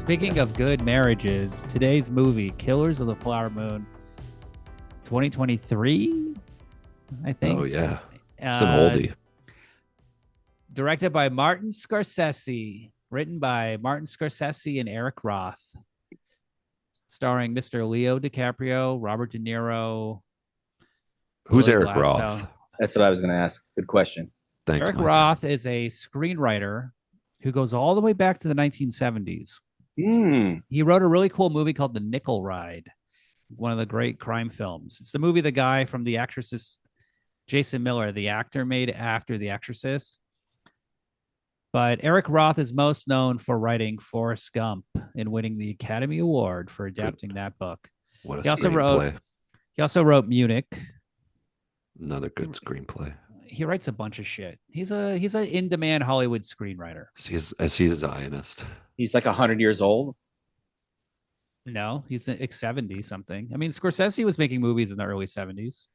Speaking of good marriages, today's movie, Killers of the Flower Moon, 2023, I Oh think. yeah, it's an Uh, oldie. Directed by Martin Scorsese, written by Martin Scorsese and Eric Roth, starring Mr. Leo DiCaprio, Robert De Niro, Who's Lily Eric Gladstone. Roth? That's what I was going to ask. Good question. Thanks, Eric Mike. Roth is a screenwriter who goes all the way back to the 1970s. Hmm. He wrote a really cool movie called The Nickel Ride, one of the great crime films. It's the movie the guy from The Exorcist, Jason Miller, the actor, made after The Exorcist. But Eric Roth is most known for writing Forrest Gump and winning the Academy Award for adapting that book. What a He also wrote screenplay! he also wrote Munich. Another good screenplay. He writes a bunch of shit. He's an in-demand Hollywood screenwriter. He's a Zionist. He's like 100 years old. No, he's like 70 something. I mean, Scorsese was making movies in the early 70s.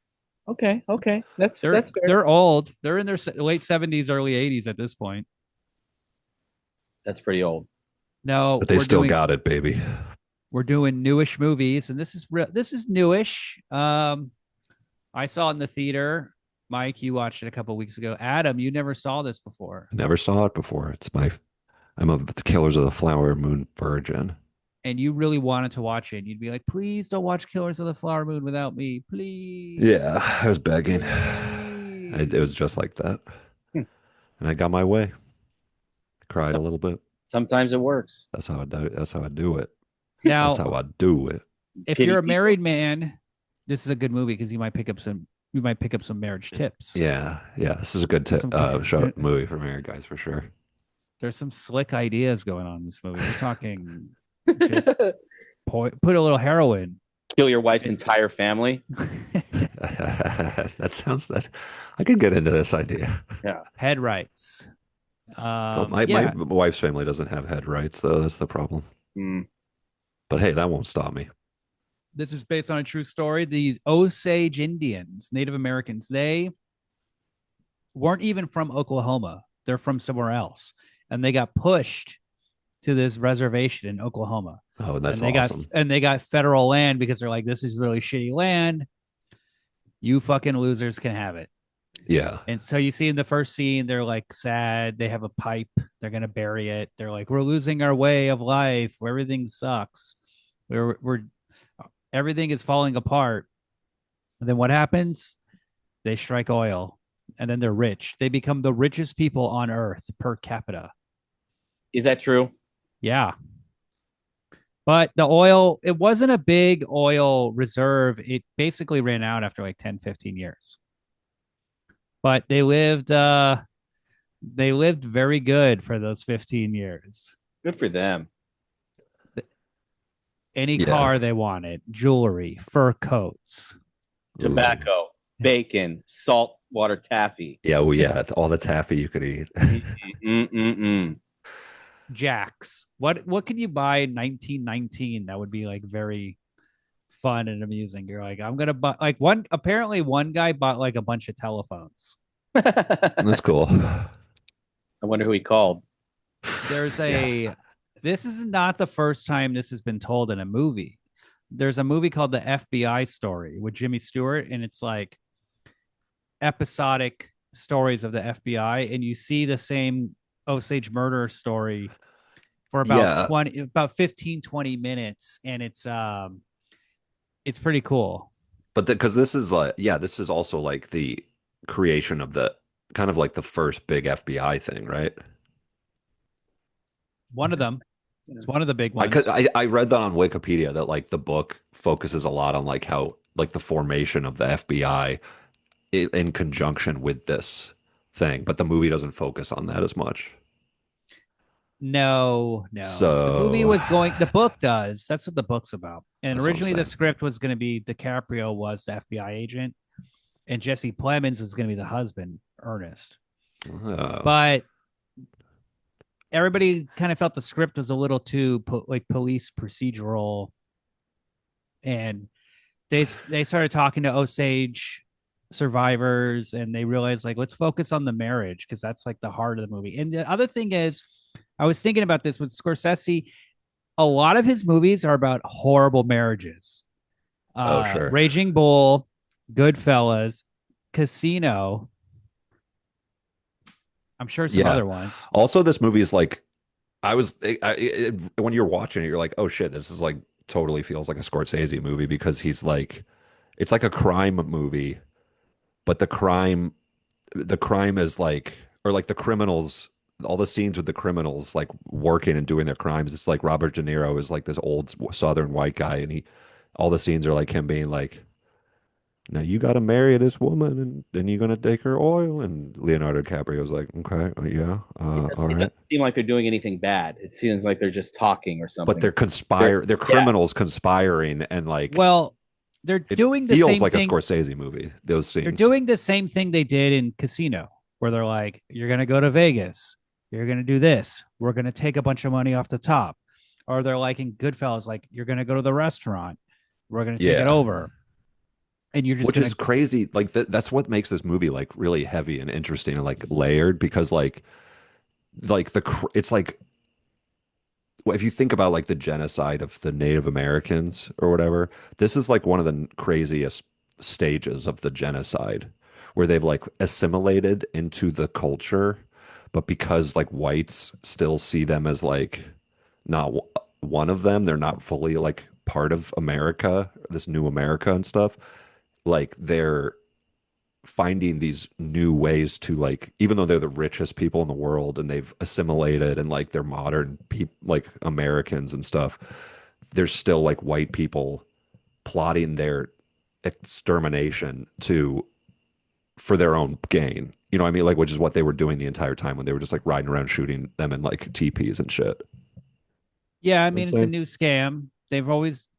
Okay. That's They're fair. they're old. They're in their late 70s, early 80s at this point. That's pretty old. No, But they still got it, baby. we're doing newish movies, and this is newish. I saw it in the theater. Mike, you watched it a couple weeks ago. Adam, you never saw this before, I never saw it before. I'm a the Killers of the Flower Moon virgin. and you really wanted to watch it. You'd be like, "Please don't watch Killers of the Flower Moon without me, please." Yeah, I was begging. It was Please. just like that, Hmm. and I got my way. Cried a little bit. Sometimes it works. That's how I do. That's how I do it. Now, That's how I do it. if Pity you're a people. married man, this is a good movie because you might pick up some marriage tips. Yeah. This is a good Some- movie for married guys for sure. There's some slick ideas going on in this movie. We're talking just put a little heroin. Kill your wife's entire family. That sounds that I could get into this idea. Head rights. So my Yeah. wife's family doesn't have head rights though. That's the problem. Hmm. But hey, that won't stop me. This is based on a true story. These Osage Indians, Native Americans, they weren't even from Oklahoma. They're from somewhere else. And they got pushed to this reservation in Oklahoma. Oh, that's and they awesome. they got federal land because they're like, this is really shitty land. You fucking losers can have it. Yeah. And so you see in the first scene, they're like sad. They have a pipe. They're gonna bury it. They're like, we're losing our way of life. Where everything sucks. We're everything is falling apart. And then what happens? They strike oil, and then they're rich. They become the richest people on earth per capita. Is that true? Yeah. But the oil, it wasn't a big oil reserve. It basically ran out after like 10, 15 years. But they lived very good for those 15 years. Good for them. Any Yeah. car they wanted, jewelry, fur coats. Tobacco, bacon, salt water taffy. Yeah, well, yeah, all the taffy you could eat. Mm-mm-mm. Jacks. What can you buy in 1919 that would be like very fun and amusing? You're like, I'm gonna buy like apparently one guy bought like a bunch of telephones. That's cool. I wonder who he called. There's this is not the first time this has been told in a movie. There's a movie called The FBI Story with Jimmy Stewart, and it's like episodic stories of the FBI, and you see the same Osage murder story for about Yeah. 15, 20 minutes, and it's pretty cool. But because this is this is also like the creation of the kind of like the first big FBI thing, right? One of them. It's one of the big ones. I read that on Wikipedia that like the book focuses a lot on like how like the formation of the FBI in conjunction with this thing, but the movie doesn't focus on that as much. No. So The book does. That's what the book's about. And That's what I'm originally the saying. script was going to be DiCaprio was the FBI agent and Jesse Plemons was going to be the husband, Ernest. But everybody kind of felt the script was a little too like police procedural. And they started talking to Osage survivors and they realized like, let's focus on the marriage because that's like the heart of the movie. And the other thing is, I was thinking about this with Scorsese. a lot of his movies are about horrible marriages. Oh, sure. Raging Bull, Goodfellas, Casino. I'm sure some Yeah. other ones. Also, this movie is like when you're watching it, you're like, oh shit, this is like totally feels like a Scorsese movie because he's like, it's like a crime movie, but the crime is like, or like the criminals, all the scenes with the criminals like working and doing their crimes. It's like Robert De Niro is like this old Southern white guy, and all the scenes are like him being like, now you got to marry this woman, and then you're gonna take her oil. And Leonardo DiCaprio's like, okay, yeah, all It right. doesn't seem like they're doing anything bad. It seems like they're just talking or But something. they're Yeah, criminals conspiring, and like Well, they're it doing the feels same like a thing. Scorsese movie. Those They're scenes. doing the same thing they did in Casino, where they're like, "You're gonna go to Vegas. You're gonna do this. We're gonna take a bunch of money off the top." Or they're like in Goodfellas, like, "You're gonna go to the restaurant. We're gonna take it Yeah. over, and you're just Which gonna." is crazy. Like that's what makes this movie like really heavy and interesting and like layered because like it's like well, if you think about like the genocide of the Native Americans or whatever, this is like one of the craziest stages of the genocide where they've like assimilated into the culture, but because like whites still see them as like not one of them, they're not fully like part of America, this new America and stuff. Like they're finding these new ways to like even though they're the richest people in the world and they've assimilated and like they're modern people like Americans and stuff, there's still like white people plotting their extermination to for their own gain. You know what I mean? Like which is what they were doing the entire time when they were just like riding around shooting them in like teepees and shit. Yeah, I You know mean, what I'm it's a saying? new scam.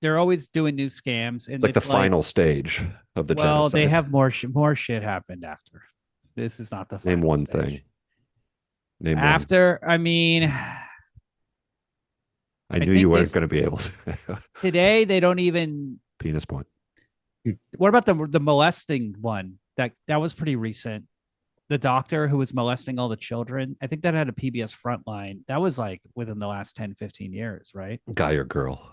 They're always doing new scams, It's and like the it's like, final stage of the well, they genocide. have more shit happened after. This is not the Name final one thing. stage. Name one. After, I mean, I I knew you think weren't this going to be able to. today they don't even. Penis point. What about the molesting one? That was pretty recent. The doctor who was molesting all the children. I think that had a PBS Frontline. That was like within the last 10, 15 years, right? Guy or girl?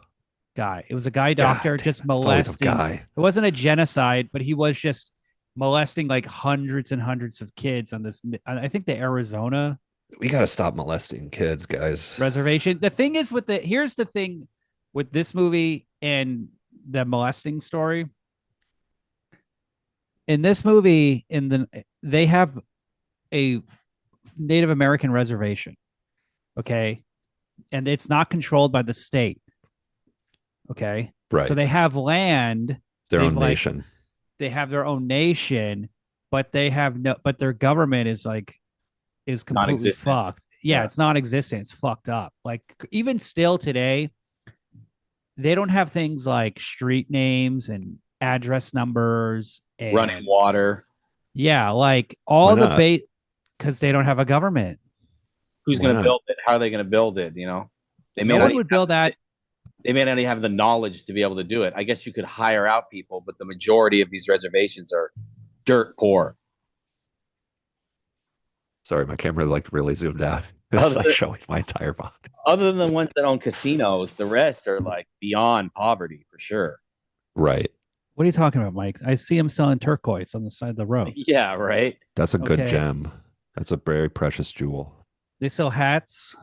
Guy. It was a guy God doctor damn just it. It's always a molesting. guy. It wasn't a genocide, but he was just molesting like hundreds and hundreds of kids on this. I think the Arizona We got to stop molesting kids, guys. reservation. The thing is with the here's the thing with this movie and the molesting story. In this movie, they have a Native American reservation, okay, and it's not controlled by the state, okay. So Right. they have land. Their They've own like nation. they have their own nation, but they have no. But their government is completely non-existent. fucked. Yeah, Yeah. it's non-existent. It's fucked up. Like even still today, they don't have things like street names and address numbers Running and water. yeah, like Why all the not? bait because they don't have a government. Who's Why going to not? build it? How are they going to build it? You know, they may No not. one Even would build that. they may not even have the knowledge to be able to do it. I guess you could hire out people, but the majority of these reservations are dirt poor. Sorry, my camera like really zoomed out. It's Other like than, showing my entire body. other than the ones that own casinos, the rest are like beyond poverty for sure. Right. What are you talking about, Mike? I see him selling turquoise on the side of the road. Yeah, right. That's a good Okay. gem. That's a very precious jewel. They sell hats,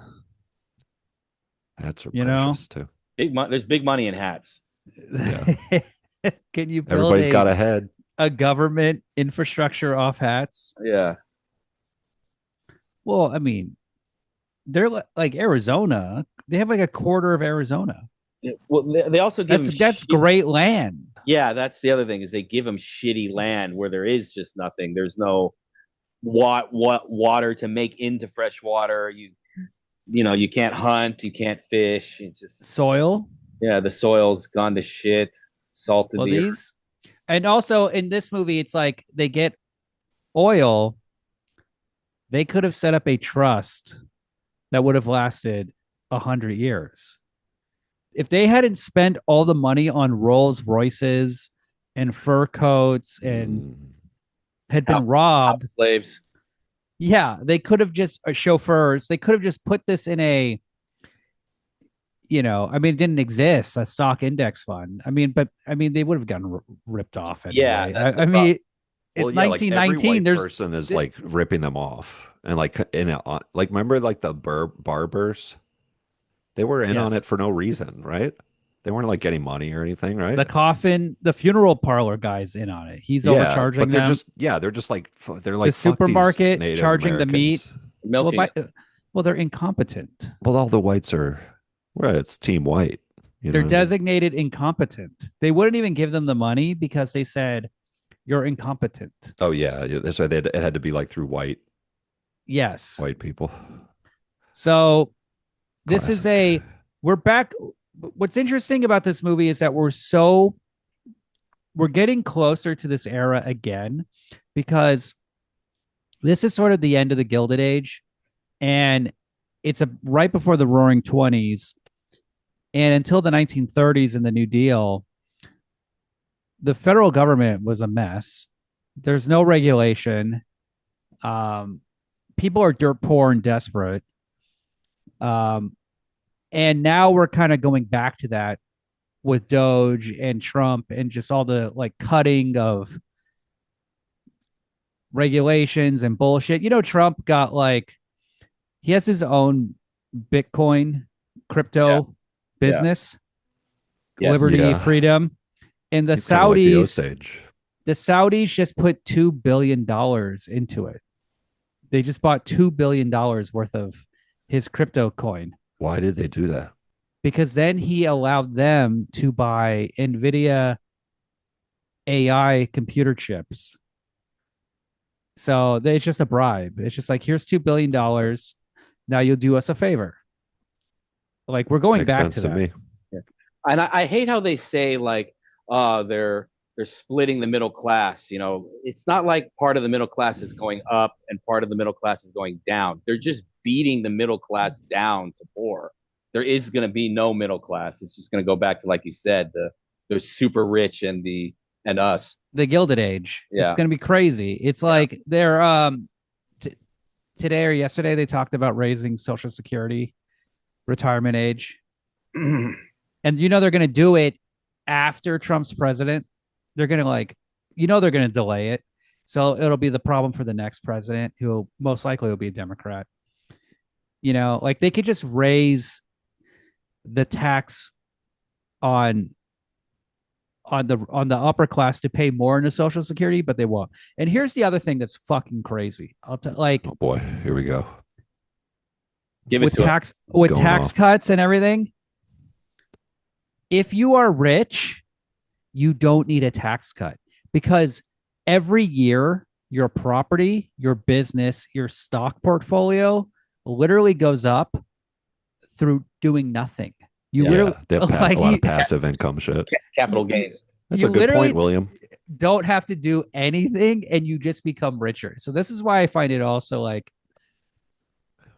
Hats are you know. precious too. There's big money in hats. Yeah. Can you build Everybody's got a head. a government infrastructure off hats? Yeah. Well, I mean, they're like Arizona. They have like a quarter of Arizona. Well, they also give That's great land. Yeah, that's the other thing is they give them shitty land where there is just nothing. There's no water to make into fresh water. You can't hunt, you can't fish. It's just Soil. yeah, the soil's gone to shit, salted Well, the earth. these and also in this movie, it's like they get oil. They could have set up a trust that would have lasted 100 years. If they hadn't spent all the money on Rolls Royces and fur coats and Mm. had been House robbed, slaves. yeah, they could have just chauffeurs. They could have just put this in I mean, it didn't exist, a stock index fund. I mean, but I mean, they would have gotten ripped off Yeah, anyway. that's the I problem. mean, Well, it's yeah, like every 1919. white There's person is th- like ripping them off, and like like remember like the barbers, they were in on yes, it for no reason, right? They weren't like getting money or anything, right? the funeral parlor guy's in on it. He's Yeah, overcharging but they're them. just they're just like they're The like fuck these supermarket Native charging the meat. Americans. Well, Milking it. they're incompetent. Well, all the whites are well, it's team white. You know They're what I mean? designated incompetent. They wouldn't even give them the money because they said you're incompetent. Oh yeah, that's why it had to be like through Yes. white people. So this is Classic. a we're back. What's interesting about this movie is that we're getting closer to this era again because this is sort of the end of the Gilded Age, and it's right before the Roaring Twenties, and until the 1930s and the New Deal, the federal government was a mess. There's no regulation. Um, People are dirt poor and desperate. Um, and now we're kind of going back to that with Doge and Trump and just all the like cutting of regulations and bullshit. Trump got like he has his own Bitcoin Yeah, crypto yeah, business, yes. liberty, Yeah, freedom. And he's kind of like the Osage. The Saudis just put $2 billion into it. They just bought $2 billion worth of his crypto coin Why did they do that? because then he allowed them to buy Nvidia AI computer chips. So it's just a bribe. It's just like, here's $2 billion. Now you'll do us a favor. Like we're going Makes back sense to to that. me. Yeah. And I hate how they say like, they're splitting the middle class. It's not like part of the middle class is going up and part of the middle class is going down. They're just beating the middle class down to poor. There is going to be no middle class. It's just going to go back to, like you said, the super rich and us. The Gilded Age. It's Yeah, going to be crazy. It's yeah. like they're t- today or yesterday they talked about raising Social Security retirement age, and they're going to do it after Trump's president. They're going to they're going to delay it, so it'll be the problem for the next president, who most likely will be a Democrat. Like they could just raise the tax on the upper class to pay more into Social Security, but they won't. And here's the other thing that's fucking crazy. Oh boy, here we go. Give it to us. With Going tax off. cuts and everything. If you are rich, you don't need a tax cut because every year your property, your business, your stock portfolio literally goes up through doing nothing. You Yeah, literally they have like a lot you, of passive income shit. Capital gains. That's you a good literally point, William. don't have to do anything and you just become richer. So this is why I find it also like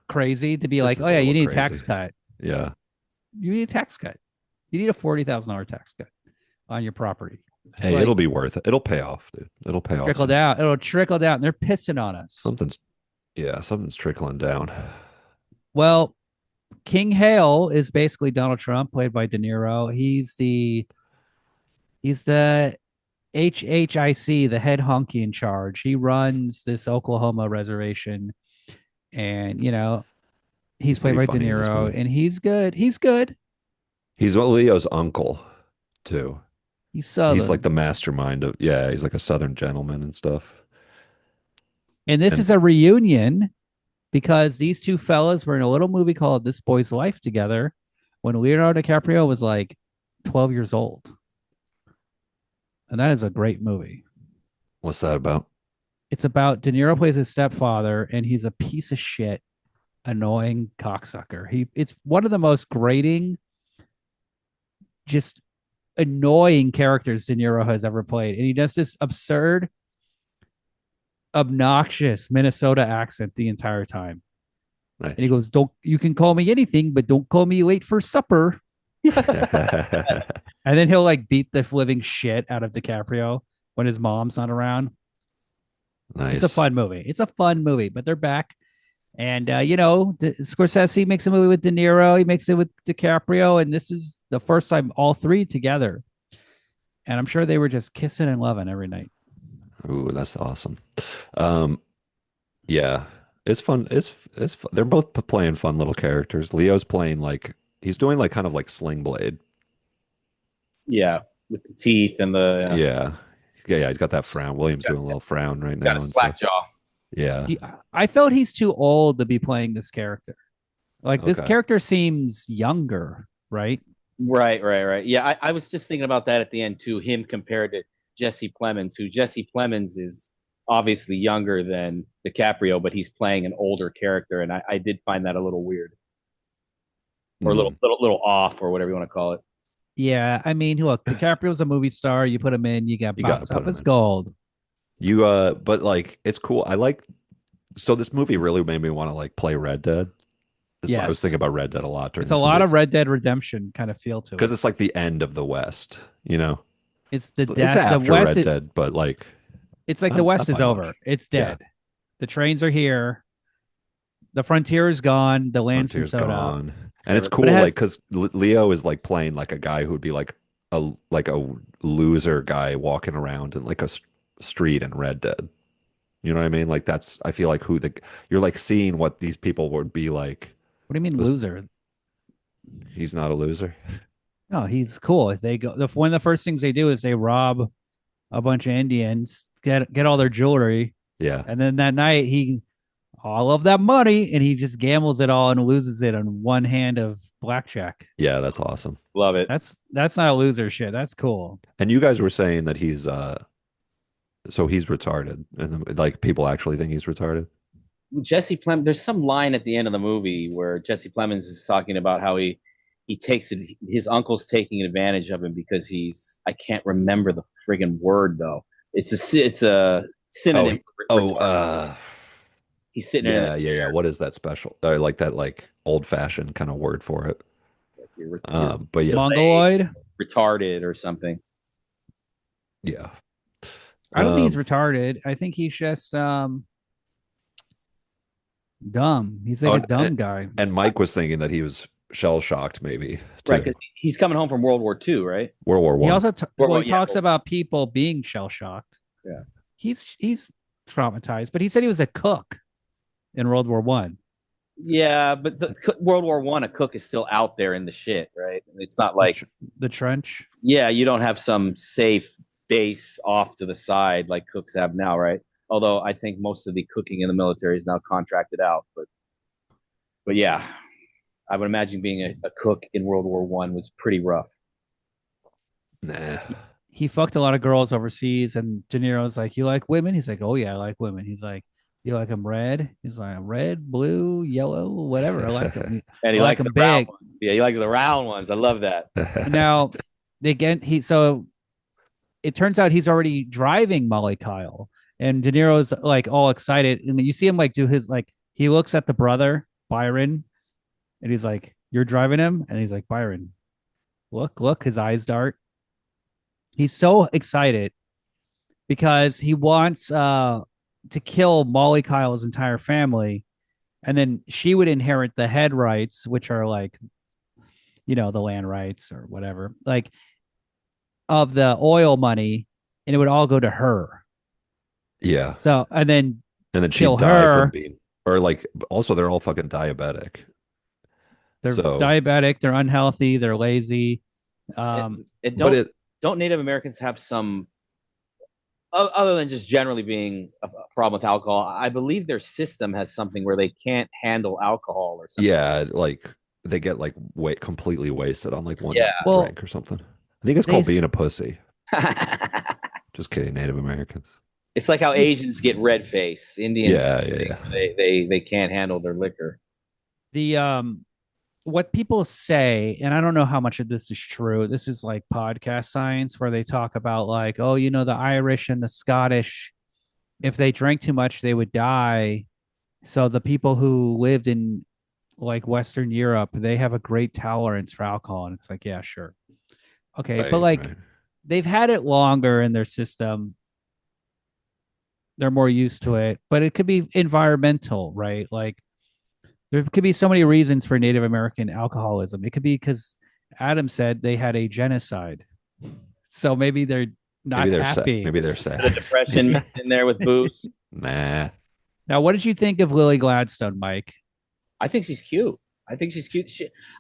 crazy to be This like, oh is a yeah, you little need a crazy. tax cut. Yeah. You need a tax cut. You need a $40,000 tax cut on your property. It's Hey, like, it'll be worth it. It'll pay off, dude. It'll pay off. trickle down. It'll trickle down. They're pissing on us. Something's trickling down. Well, King Hale is basically Donald Trump, played by De Niro. He's the HHIC, the head honky in charge. He runs this Oklahoma reservation, and he's played Pretty by De funny in this Niro, movie. and he's good. He's good. He's Leo's uncle, too. He's southern. He's like the mastermind of he's like a southern gentleman and stuff. And this And is a reunion because these two fellas were in a little movie called This Boy's Life together when Leonardo DiCaprio was like 12 years old. And that is a great movie. what's that about? It's about De Niro plays his stepfather, and he's a piece of shit, annoying cocksucker. It's one of the most grating, just annoying characters De Niro has ever played. And he does this absurd, obnoxious Minnesota accent the entire time. Nice. And he goes, "Don't you can call me anything, but don't call me late for supper." And then he'll like beat the living shit out of DiCaprio when his mom's not around. Nice. It's a fun movie. But they're back. And Scorsese makes a movie with De Niro, he makes it with DiCaprio, and this is the first time all three together. And I'm sure they were just kissing and loving every night. Ooh, that's awesome. Um, yeah, it's fun. It's fun. They're both playing fun little characters. Leo's playing like he's doing like kind of like Sling Blade. Yeah, with the teeth and the Yeah, yeah. He's got that frown. he's William's doing a little frown right got a now and stuff. slack jaw. Yeah. I felt he's too old to be playing this character. Like this Okay. character seems younger, right? Right. Yeah, I was just thinking about that at the end too. Him compared to Jesse Plemons, who Jesse Plemons is obviously younger than DiCaprio, but he's playing an older character, and I did find that a little weird or a little Mm. little off or whatever you want to call it. Yeah, I mean, look, DiCaprio's a movie star. You put him in, you get You got to box put him office in. gold. But like it's cool. I like so this movie really made me want to like play Red Dead. I was Yes, thinking about Red Dead a lot during it's a this movie. lot of Red Dead Redemption kind of feel to Because it. it's like the end of the West, you know? It's the It's death. The after West. Red Dead, but like It's like the not West is by much. over. It's Yeah. dead. The trains are here. The frontier is gone. The land's been Frontier's sewed up. gone. And it's But it cool, like, has. because Leo is like playing like a guy who would be like a loser guy walking around in like a street in Red Dead. You know what I mean? Like that's I feel like who the you're like seeing what these people would be like. What do you mean Those loser? He's not a loser. No, he's cool. If they go, one of the first things they do is they rob a bunch of Indians, get all their jewelry, Yeah. and then that night he all of that money and he just gambles it all and loses it on one hand of blackjack. Yeah, that's awesome. Love it. That's not a loser shit. That's cool. And you guys were saying that he's so he's retarded and like people actually think he's retarded. Jesse Plemons. There's some line at the end of the movie where Jesse Plemons is talking about how he takes it. His uncle's taking advantage of him because he's. I can't remember the friggin' word though. It's a Oh, synonym he, for oh, retarded. He's sitting in a yeah. What is that special? I like that like old fashioned kind of word for it. you're But yeah, delayed, Mongoloid. retarded or something. yeah. I don't think he's Um, retarded. I think he's just dumb. He's like oh, a dumb guy. and Mike was thinking that he was shell shocked maybe Right, too. because he's coming home from World War II, right? World War He One. also he Yeah, talks about people being shell shocked. yeah. He's traumatized, but he said he was a cook in World War One. Yeah, but World War One, a cook is still out there in the shit, right? It's not The, like, the trench. yeah, you don't have some safe base off to the side like cooks have now, right? Although I think most of the cooking in the military is now contracted out, but yeah, I would imagine being a cook in World War One was pretty rough. Nah. He fucked a lot of girls overseas, and De Niro's like, "You like women?" He's like, "Oh yeah, I like women." He's like, "You like them red?" He's like, "Red, blue, yellow, whatever. I like them. And I he like likes them the round big." ones. Yeah, he likes the round ones. I love that. Now they get he so it turns out he's already driving Molly Kyle, and De Niro's like all excited, and you see him like do his like he looks at the brother Byron, and he's like, "You're driving him," and he's like, "Byron, look," his eyes dart. He's so excited because he wants to kill Molly Kyle's entire family, and then she would inherit the head rights, which are like the land rights or whatever, like of the oil money, and it would all go to her. Yeah. So and then And then she'd kill die from her. being or like also they're all fucking diabetic. They're So diabetic. They're unhealthy. They're lazy. It, Um, it but don't Native Americans have some other than just generally being a problem with alcohol? I believe their system has something where they can't handle alcohol or something. yeah, like they get like completely wasted on like one Yeah. well, drink or something. I think it's they called being a pussy. Just kidding, Native Americans. It's like how Asians get red face. Indians, Yeah. they can't handle their liquor. the what people say, and I don't know how much of this is true. This is like podcast science where they talk about like, oh, the Irish and the Scottish, if they drank too much, they would die. So the people who lived in like Western Europe, they have a great tolerance for alcohol. And it's like, yeah, sure. Okay. But like Right. they've had it longer in their system. They're more used to it, but it could be environmental, right? Like There could be so many reasons for Native American alcoholism. It could be because Adam said they had a genocide. So maybe they're Maybe not they're sad. happy. Maybe they're Bit of sad. depression mixed in there with booze. Nah. Now, what did you think of Lily Gladstone, Mike? I think she's cute. I think she's cute.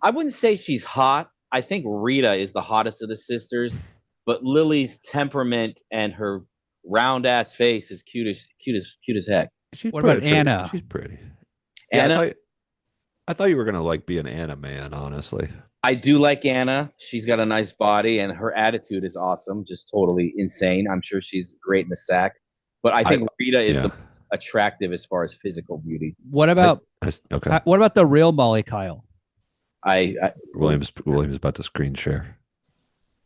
I wouldn't say she's hot. I think Rita is the hottest of the sisters, but Lily's temperament and her round ass face is cute as heck. She's What about pretty. Anna? She's pretty. Yeah, Anna, I thought you were gonna like be an Anna man, honestly. I do like Anna. She's got a nice body and her attitude is awesome, just totally insane. I'm sure she's great in the sack, but I think Rita is Yeah. the most attractive as far as physical beauty. What about Okay. what about the real Molly Kyle? I William's about to screen share.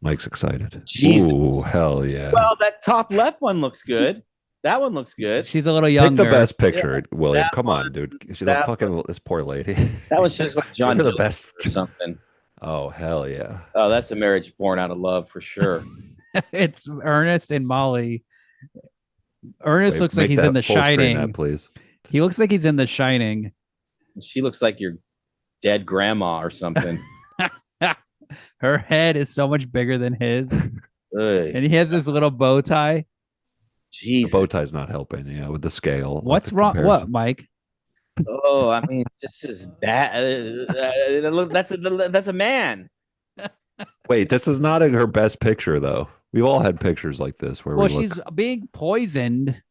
Mike's excited. Jesus. Ooh, hell yeah. Well, that top left one looks good. That one looks good. She's a little Pick younger. the best picture, William. that Come one, on, dude. She that don't fucking this poor lady. That one looks like John Look at the Dillinger best. or something. Oh, hell yeah. Oh, that's a marriage born out of love for sure. It's Ernest and Molly. Ernest Wait, looks like make he's that in The full screen Shining. that, please. He looks like he's in The Shining. She looks like your dead grandma or something. Her head is so much bigger than his, and Ugh, he has this little bow tie. The Jesus. bow tie's not helping, yeah, with the scale. What's the wrong? What, comparison. Mike? Oh, I mean, this is bad. That's a man. Wait, this is not in her best picture, though. We've all had pictures like this where Well, we look. she's being poisoned.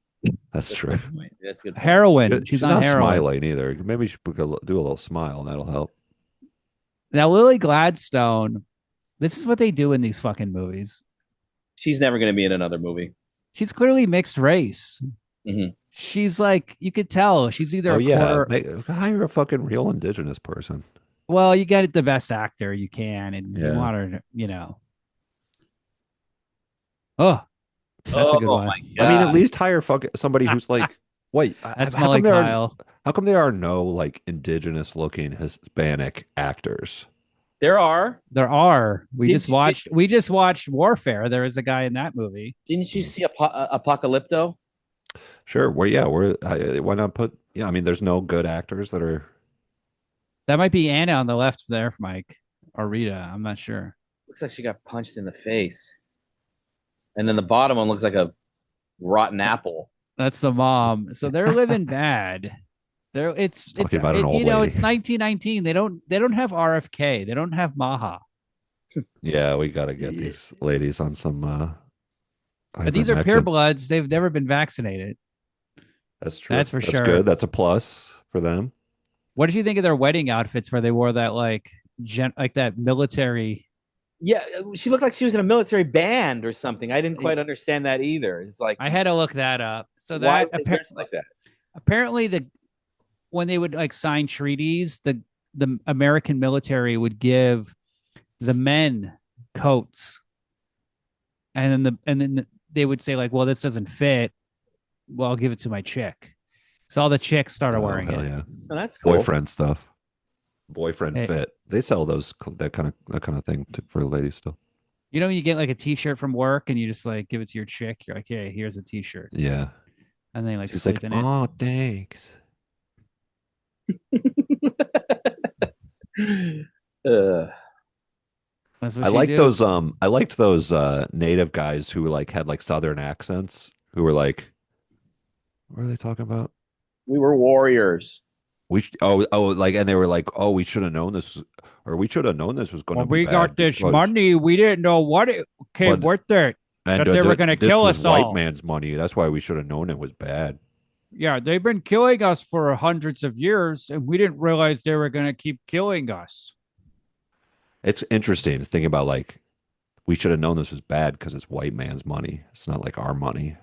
That's true. That's good. Heroin. She's on not heroin. smiling either. Maybe she could do a little smile, and that'll help. Now, Lily Gladstone. This is what they do in these fucking movies. She's never going to be in another movie. She's clearly mixed race. Mhm. She's like, you could tell she's either Oh a yeah, quarter. hire a fucking real indigenous person. Well, you get the best actor you can, and you Yeah. want her to. Oh, that's a good Oh one. my I mean, God. at least hire fucking somebody who's like, wait, That's how Molly come there are Kyle. how come there are no like indigenous looking Hispanic actors? There are. There are. We Did just you- watched. We just watched Warfare. There is a guy in that movie. Didn't you see Apocalypto? Sure, why not put? Yeah, I mean, there's no good actors that are. That might be Anna on the left there, Mike, or Rita. I'm not sure. Looks like she got punched in the face. And then the bottom one looks like a rotten apple. That's the mom. So they're living bad. It's Talking about an old it's lady. 1919. They don't have RFK. They don't have Maha. Yeah, we got to get these ladies on some. But these are ivermectin. purebloods. They've never been vaccinated. That's true. That's for That's sure. good. That's a plus for them. What did you think of their wedding outfits where they wore that like that military? Yeah, she looked like she was in a military band or something. I didn't quite understand that either. It's like, I had to look that up. So why that would they dress like that? apparently when they would like sign treaties, the American military would give the men coats, and then they would say like, well, this doesn't fit. Well, I'll give it to my chick. So all the chicks started wearing hell it. yeah. Oh, that's cool. Boyfriend stuff. Boyfriend Hey. fit. They sell that kind of thing for ladies still. You know, you get like a T-shirt from work, and you just like give it to your chick. You're like, hey, here's a T-shirt, Yeah. and they like She's sleep like, in it. oh, thanks. Uh, That's what I she like do. those I liked those native guys who like had like southern accents who were like, what are they talking about? we were warriors. Like, and they were like, oh, we should have known this, or we should have known this was going to When be we bad got this because- money, we didn't know what it came But- with it. and that they were gonna this kill was us white all. man's money. That's why we should have known it was bad. Yeah, they've been killing us for hundreds of years, and we didn't realize they were going to keep killing us. It's interesting to think about like we should have known this was bad because it's white man's money. It's not like our money.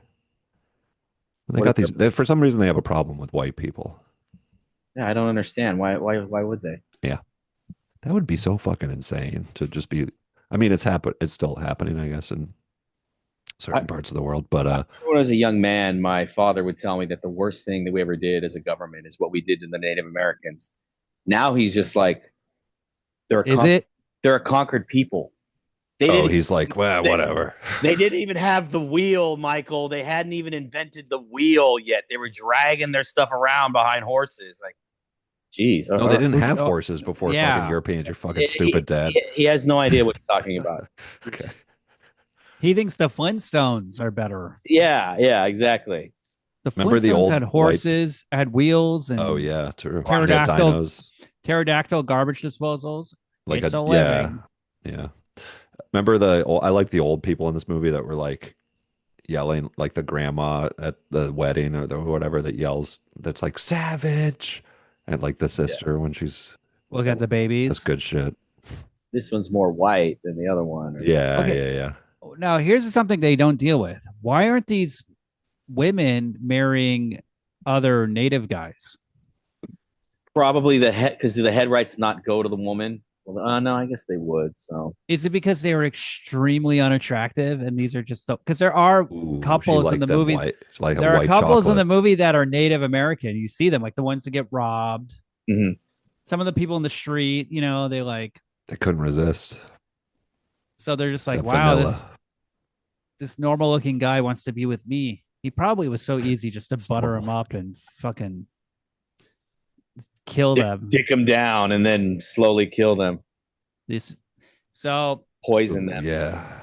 They What got if these. For some reason, they have a problem with white people. Yeah, I don't understand. Why would they? That would be so fucking insane to just be. I mean, it's still happening, I guess, in certain parts of the world. But When I was a young man, my father would tell me that the worst thing that we ever did as a government is what we did to the Native Americans. Now he's just like, they're a conquered people. he's like, well, whatever. They didn't even have the wheel, Michael. They hadn't even invented the wheel yet. They were dragging their stuff around behind horses. Like, Jeez. No, they didn't have Oh, horses before fucking yeah. Europeans. You're fucking He, stupid, Dad. he has no idea what he's talking about. Okay. He thinks the Flintstones are better. Yeah, yeah, exactly. The Remember the Flintstones had old white? horses, had wheels, Oh and yeah, true. They had pterodactyl dinos. pterodactyl garbage disposals. Like It's a a yeah, living. yeah. Remember I like the old people in this movie that were like yelling, like the grandma at the wedding or the whatever that yells. That's like savage, and like the Yeah. sister when she's Look at the that's babies. good shit. This one's more white than the other one. Or Yeah, Okay, yeah, yeah. now here's something they don't deal with. Why aren't these women marrying other native guys? probably the head, because do the head rights not go to the woman? Well, no, I guess they would. So Is it because they were extremely unattractive and these are just because there are Ooh, she couples in the liked them movie. white, like a There are white couples in the chocolate. movie that are Native American. You see them, like the ones who get robbed. mhm. Some of the people in the street, they like, They couldn't resist so they're just like, the wow, vanilla. this normal looking guy wants to be with me. He probably was so easy just to It's butter him normal. up and fucking kill them. Dick them down and then slowly kill them, This, so poison Ooh, them. yeah,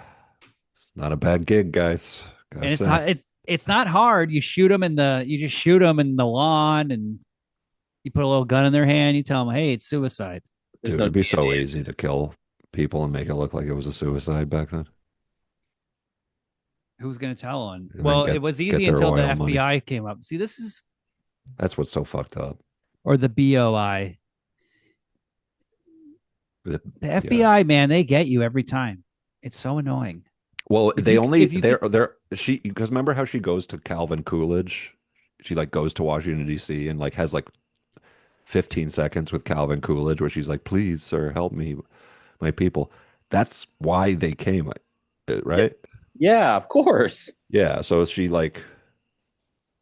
not a bad gig, guys. Gotta and say. it's not hard. You just shoot them in the lawn and you put a little gun in their hand. You tell them, hey, it's suicide. There's Dude, no it'd be so DNA. easy to kill people and make it look like it was a suicide back then, Who's going to tell on? and then Well, it was get easy their until the oil money. FBI came up. See, this is That's what's so fucked up. or the BOI. The- The Yeah. FBI, man, they get you every time. It's so annoying. Well, If they you only if you could, they're she because remember how she goes to Calvin Coolidge? She like goes to Washington D.C. and like has like 15 seconds with Calvin Coolidge where she's like, "Please, sir, help me, my people." That's why they came, Yeah, right? yeah, of course. Yeah. So she like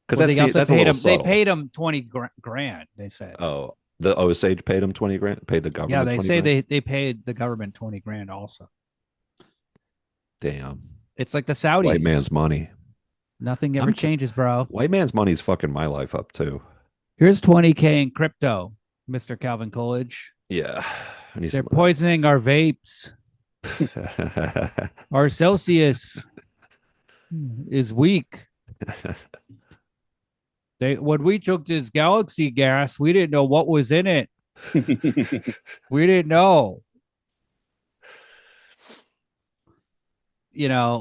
because well, they also that's a paid little him. They subtle. paid him 20 grand. They said. Oh, the Osage paid him 20 grand, paid the Yeah, government they 20 say grand. they paid the government 20 grand. Also, Damn, it's like the white Saudis. man's money. Nothing ever I'm t changes, bro. White man's money's fucking my life up too. Here's 20K in crypto, Mister Calvin Coolidge. Yeah, I need They're some of poisoning our vapes. that. Our Celsius is weak. When we took this galaxy gas, we didn't know what was in it. We didn't know.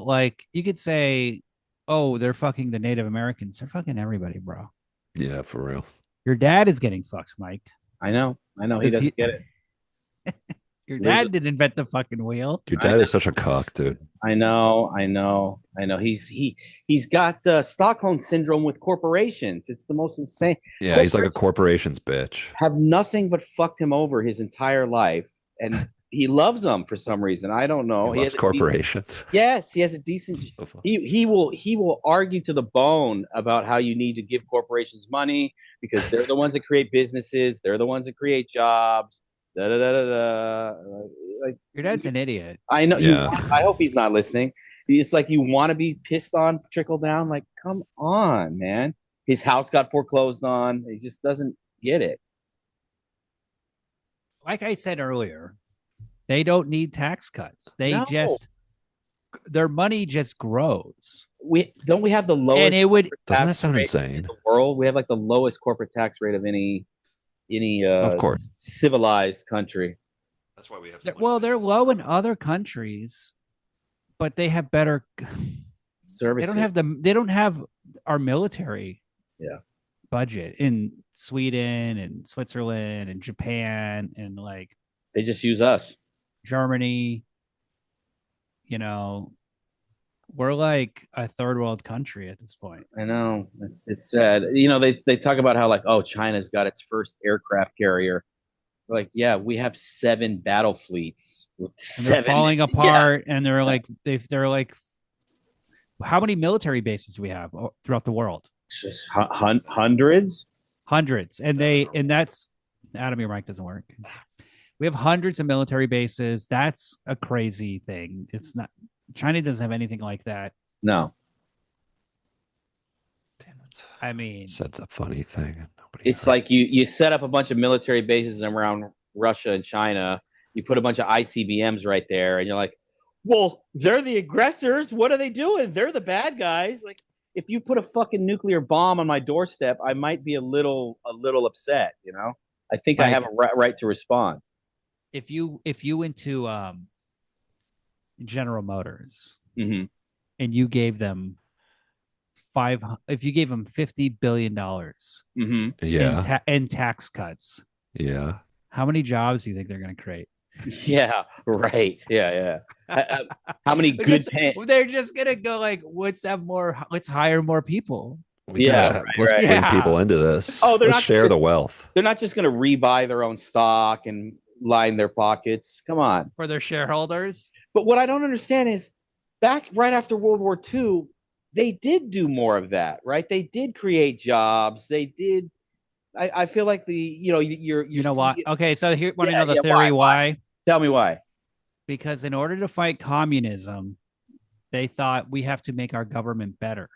Like you could say, oh, they're fucking the Native Americans. They're fucking everybody, bro. Yeah, for real. Your dad is getting fucked, Mike. I know. He Because doesn't get it. your There's, dad didn't invent the fucking wheel. Your I dad know, is such a cock, dude. I know. He's got Stockholm syndrome with corporations. It's the most insane. Yeah, he's like a Corporations corporation's bitch. have nothing but fucked him over his entire life, and he loves them for some reason. I don't He know. He loves has corporations. yes, he has a decent. He will argue to the bone about how you need to give corporations money because they're the ones that create businesses. They're the ones that create jobs. Da da da da da. Like Your dad's an idiot. I know you. Yeah. I hope he's not listening. It's like you want to be pissed on, trickle down. Like, come on, man. His house got foreclosed on. He just doesn't get it. Like I said earlier, they don't need tax cuts. No, Their money just grows. we have the And lowest it would Doesn't that tax sound rate in insane? the world. We have like the lowest corporate tax rate of any Of course. civilized country. That's why we have well, they're low in other countries, but they have better Services. they don't have our military Yeah. budget in Sweden and Switzerland and Japan and like They just use us. Germany. We're like a third world country at this point. I know. It's sad. They talk about how like, oh, China's got its first aircraft carrier. Like, yeah, we have 7 battle fleets with And they're 7 falling apart and they're like how many military bases do we have throughout the world? just hundreds. Hundreds. And that's Adam, your mic doesn't work. We have hundreds of military bases. That's a crazy thing. It's not China doesn't have anything like that. No. Damn it. I mean, Said a funny thing. It's like you set up a bunch of military bases around Russia and China. You put a bunch of ICBMs right there, and you're like, well, they're the aggressors. What are they doing? They're the bad guys. Like, if you put a fucking nuclear bomb on my doorstep, I might be a little upset. I think I have Like a right to respond. if you went to General Motors Mm-hmm. and you gave them if you gave them $50 billion Mm-hmm. Yeah. in tax cuts, Yeah. how many jobs do you think they're going to create? Yeah. Right. Yeah. Yeah. How many good pay? They're just going to go like, let's hire more people. Yeah. Let's Right. bring Yeah. people into this. Oh, Let's share the wealth. they're not just going to rebuy their own stock and line their pockets. Come on. For their shareholders. But what I don't understand is back right after World War II, they did do more of that, right? They did create jobs. They did. I feel like you're You know why? Okay, so here, want to Yeah, know the yeah, theory why? Tell me why. Because in order to fight communism, they thought we have to make our government better.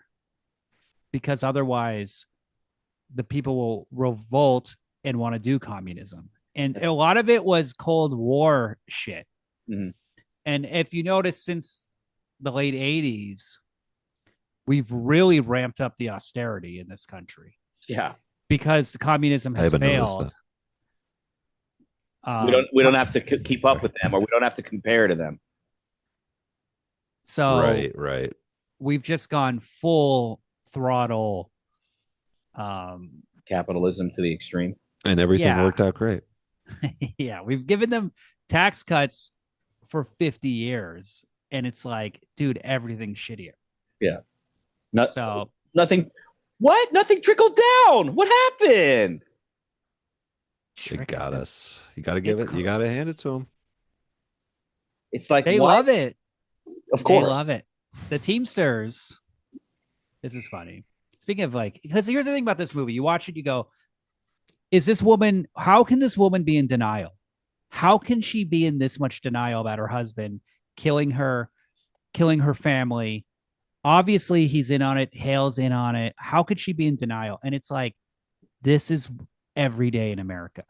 Because otherwise, the people will revolt and want to do communism. And a lot of it was Cold War shit. Mhm. And if you notice, since the late 80s, we've really ramped up the austerity in this country Yeah. because communism I has haven't noticed failed. that. We don't have to keep up with them, or we don't have to compare to them. So Right. we've just gone full throttle. Capitalism to the extreme. And everything Yeah. worked out great. Yeah, we've given them tax cuts for 50 years, and it's like, dude, everything's shittier. Yeah. So Nothing. What? Nothing trickled down. What happened? It got us. You got to give it. You got to hand it to them. It's like they what? love it. Of course. They love it. The Teamsters. This is funny. Speaking of because here's the thing about this movie. You watch it, you go, how can this woman be in denial? How can she be in this much denial about her husband killing her family? Obviously, he's in on it. Hale's in on it. How could she be in denial? And it's like, this is every day in America.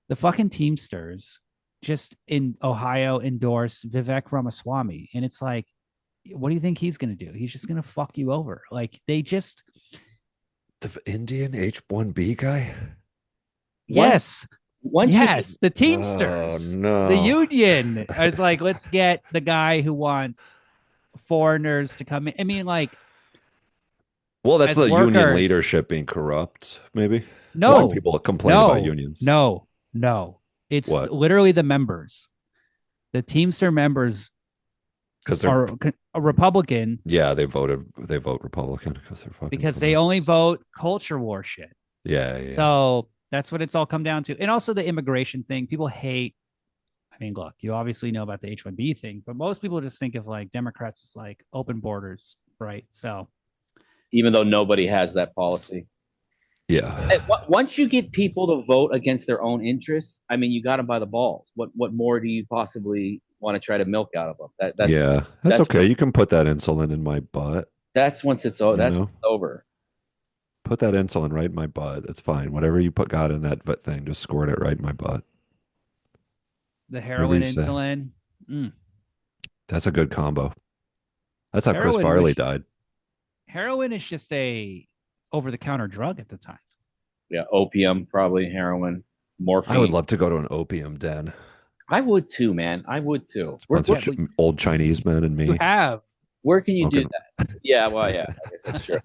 The fucking Teamsters just in Ohio endorsed Vivek Ramaswamy. And it's like, what do you think he's going to do? He's just going to fuck you over. Like, they just. The Indian H-1B guy? Yes. Once the Teamsters. Oh, no. The union. I was like, let's get the guy who wants foreigners to come in. I mean, like. Well, that's as the union workers- leadership being corrupt, maybe. No. Some people complain about unions. No. It's What? literally the members. The Teamster members Because are a Republican yeah, they vote Republican because they're fucking because they only communists. vote culture war shit. Yeah. So that's what it's all come down to. And also the immigration thing. People hate. I mean, look, you obviously know about the H-1B thing, but most people just think of like Democrats as like open borders, right? So even though nobody has that policy. Yeah. Once you get people to vote against their own interests, I mean, you got them by the balls. What more do you possibly want to try to milk out of them? That's okay. You can put that insulin in my butt. That's once it's over. That's when it's over. Put that insulin right in my butt. That's fine. Whatever you got in that thing, just squirt it right in my butt. the heroin, you say. insulin. That's a good combo. That's how Chris Heroin Farley was- died. Heroin is just a over-the-counter drug at the time. Yeah, opium, probably heroin, morphine. I would love to go to an opium den. I would too, man. I would too. Bunch of old Chinese men and You me. have. Where can you do Smoking. that? Yeah, well, yeah, I guess that's true.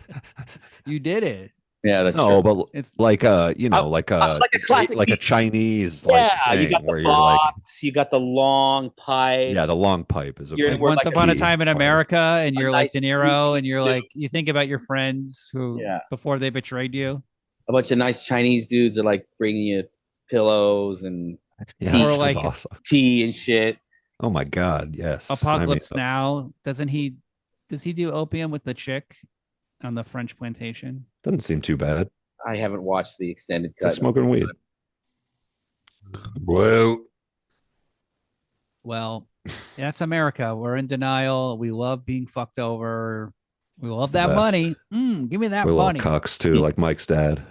You did it. Yeah, that's No, true. but It's like like a classic like a beach. Chinese Yeah, you thing got where the you're like, box, you got the long pipe. yeah, the long pipe is a You're- big we're Once like Upon a key Time in part. America, and you're like nice De Niro, and three-piece you're like, suit. you think about your friends who Yeah. before they betrayed you. A bunch of nice Chinese dudes are like bringing you pillows and Yeah, Or that sounds like- awesome. tea and shit. Oh my God, yes. Apocalypse Sign me up. Now, does he do opium with the chick on the French plantation? Doesn't seem too bad. I haven't watched the extended It's like cut. smoking weed. Whoa. Well, that's America. We're in denial. We love being fucked over. We love the that best. money. Give me that We love money. cucks too, like Mike's dad.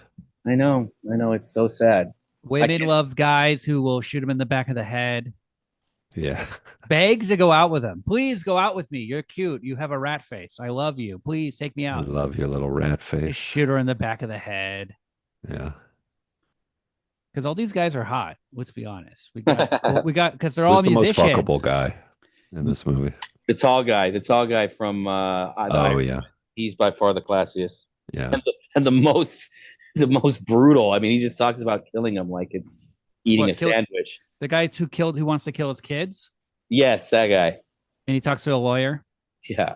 I know. I know. It's so sad. I Women can't. love guys who will shoot him in the back of the head. Yeah. Begs to go out with him. Please go out with me. You're cute. You have a rat face. I love you. Please take me I out. love your little rat They face. shoot her in the back of the head. Yeah. Because all these guys are hot. Let's be honest. Because they're all Who's the most fuckable musicians. guy in this movie? The tall guy from the Oh Iron. yeah. He's by far the classiest Yeah. and the most brutal. I mean, he just talks about killing him like it's eating a What killed sandwich. the guy who wants to kill his kids, Yes, that guy. and he talks to a lawyer. Yeah.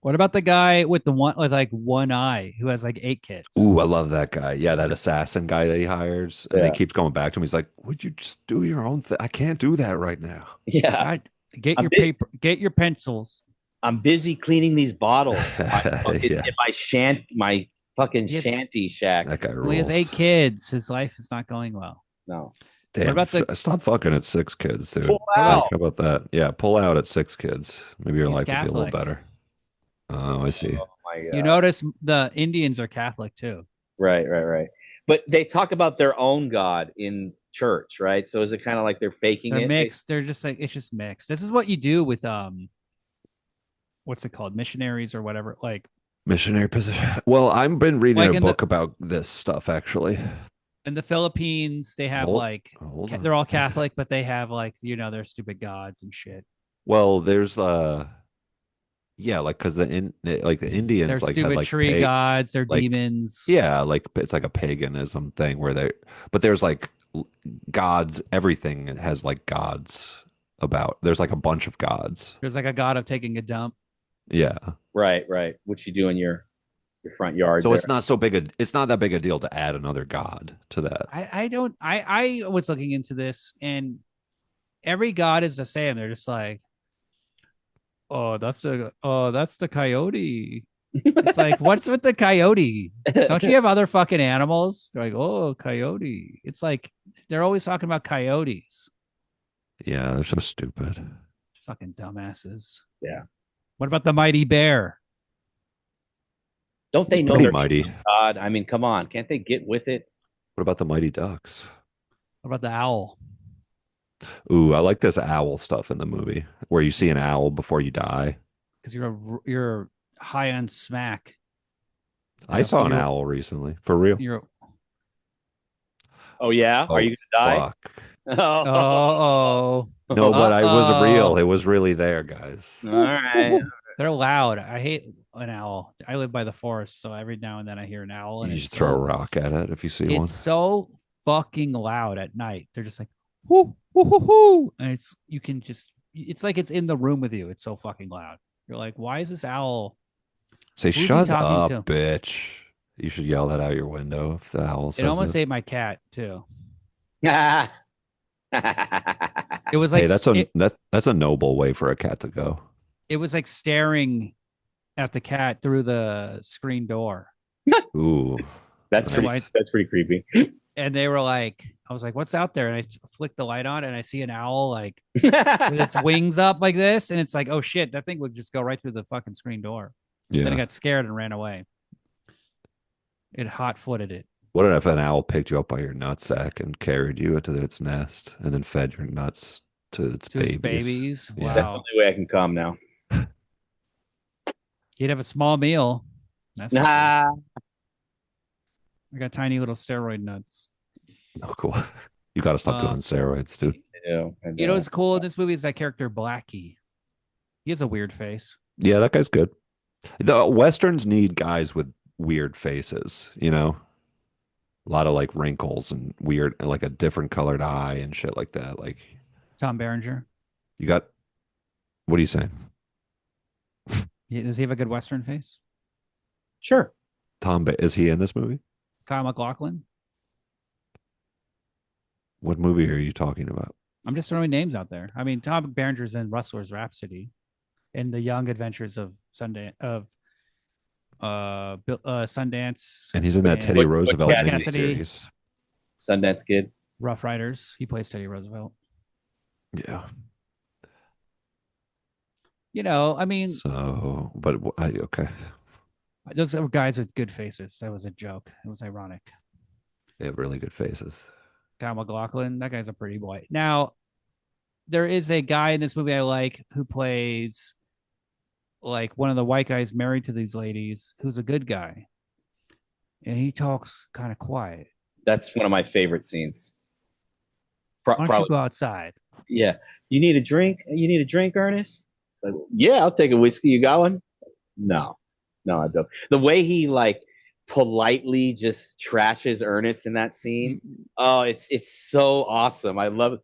What about the guy with the one with like one eye who has like 8 kids? Ooh, I love that guy. Yeah, that assassin guy that he hires, and they Yeah. keeps going back to him. He's like, "Would you just do your own thing? I can't do that right now." Yeah. God, get I'm your bu- paper, get your pencils. I'm busy cleaning these bottles. Yeah, In my fucking He has, shanty shack. that guy well, he has rules. 8 kids. His life is not going well. No. What Damn, about the stop fucking at 6 kids, dude. Pull what Like, about out. how about that? Yeah, pull out at 6 kids. Maybe your he's life would be a little Catholic? better. Oh, I see. Oh my You god. notice the Indians are Catholic too. Right, right, right. But they talk about their own God in church, right? So is it kind of like they're faking They're it? mixed. They're just like it's just mixed. This is what you do with what's it called? Missionaries or whatever. Missionary position. Well, I've been reading Like a in the book about this stuff actually. in the Philippines, they have Hold, like hold they're all on. Catholic, but they have like their stupid gods and shit. Well, there's yeah, like because the They're Indians like had stupid like tree gods. They're like demons. yeah, like it's like a paganism thing where but there's like gods, everything has like gods about. There's like a bunch of gods. There's like a god of taking a dump. Yeah. Right, right. What you do in your front yard So there. it's not that big a deal to add another god to that. I don't I was looking into this and every god is the same. They're just like, that's the coyote. It's like, what's with the coyote? Don't you have other fucking animals? They're like, oh, coyote. It's like they're always talking about coyotes. Yeah, they're so stupid. Fucking dumbasses. Yeah. What about the mighty bear? Don't they It's know pretty they're mighty. God? I mean, come on. Can't they get with it? What about the mighty ducks? What about the owl? Ooh, I like this owl stuff in the movie where you see an owl before you die. Because you're high on smack. I saw an You're owl recently, for real. you're Oh yeah? Are Oh, you gonna die? fuck. oh No, but I was real. oh. It was really there, guys. All right. They're loud. I hate an owl. I live by the forest, so every now and then I hear an owl, and You just throw a rock at it if you see one. it's so fucking loud at night. They're just like whoo whoo whoo whoo, and you can just it's like it's in the room with you. It's so fucking loud. You're like, why is this owl? Say, Who's he shut talking up, to? bitch. You should yell that out your window if the owl It says almost it. ate my cat too. Right. It was Hey, like that's a noble way for a cat to go. it was like staring at the cat through the screen door. Ooh. That's Nice. pretty. That's pretty creepy. And they were like, I was like, what's out there? And I flicked the light on and I see an owl like with its wings up like this. And it's like, oh shit, that thing would just go right through the fucking screen door. Then I Yeah. got scared and ran away. It hot footed it. What if an owl picked you up by your nutsack and carried you into its nest and then fed your nuts to its To babies? its babies. Yeah. That's the Wow. only way I can come now. You'd have a small meal. That's for sure. Nah. I got tiny little steroid nuts. Oh, cool. You got to stop doing steroids, dude. I know. You know what's cool in this movie is that character Blackie. He has a weird face. Yeah, that guy's good. The Westerns need guys with weird faces, you know? A lot of like wrinkles and weird, like a different colored eye and shit like that. Like, Tom Berenger. you got, what are you saying? Does he have a good Western face? Sure. Is he in this movie? Kyle MacLachlan. What movie are you talking about? I'm just throwing names out there. I mean, Tom Berenger's in Rustler's Rhapsody, in the Young Adventures of Sundance. And he's in that and Teddy Roosevelt Cassidy. miniseries. Sundance Kid. Rough Riders. He plays Teddy Roosevelt. Yeah. You know, I mean, So, but okay. Those are guys with good faces. That was a joke. It was ironic. They have really good faces. Kyle McLaughlin, that guy's a pretty boy. Now, there is a guy in this movie I like who plays like one of the white guys married to these ladies who's a good guy. And he talks kind of quiet. That's one of my favorite scenes. Why don't you Probably, go outside? yeah. You need a drink? You need a drink, Ernest? It's like, yeah, I'll take a whiskey. You got one? No, no, I don't. The way he like politely just trashes Ernest in that scene. Oh, it's so awesome. I love it.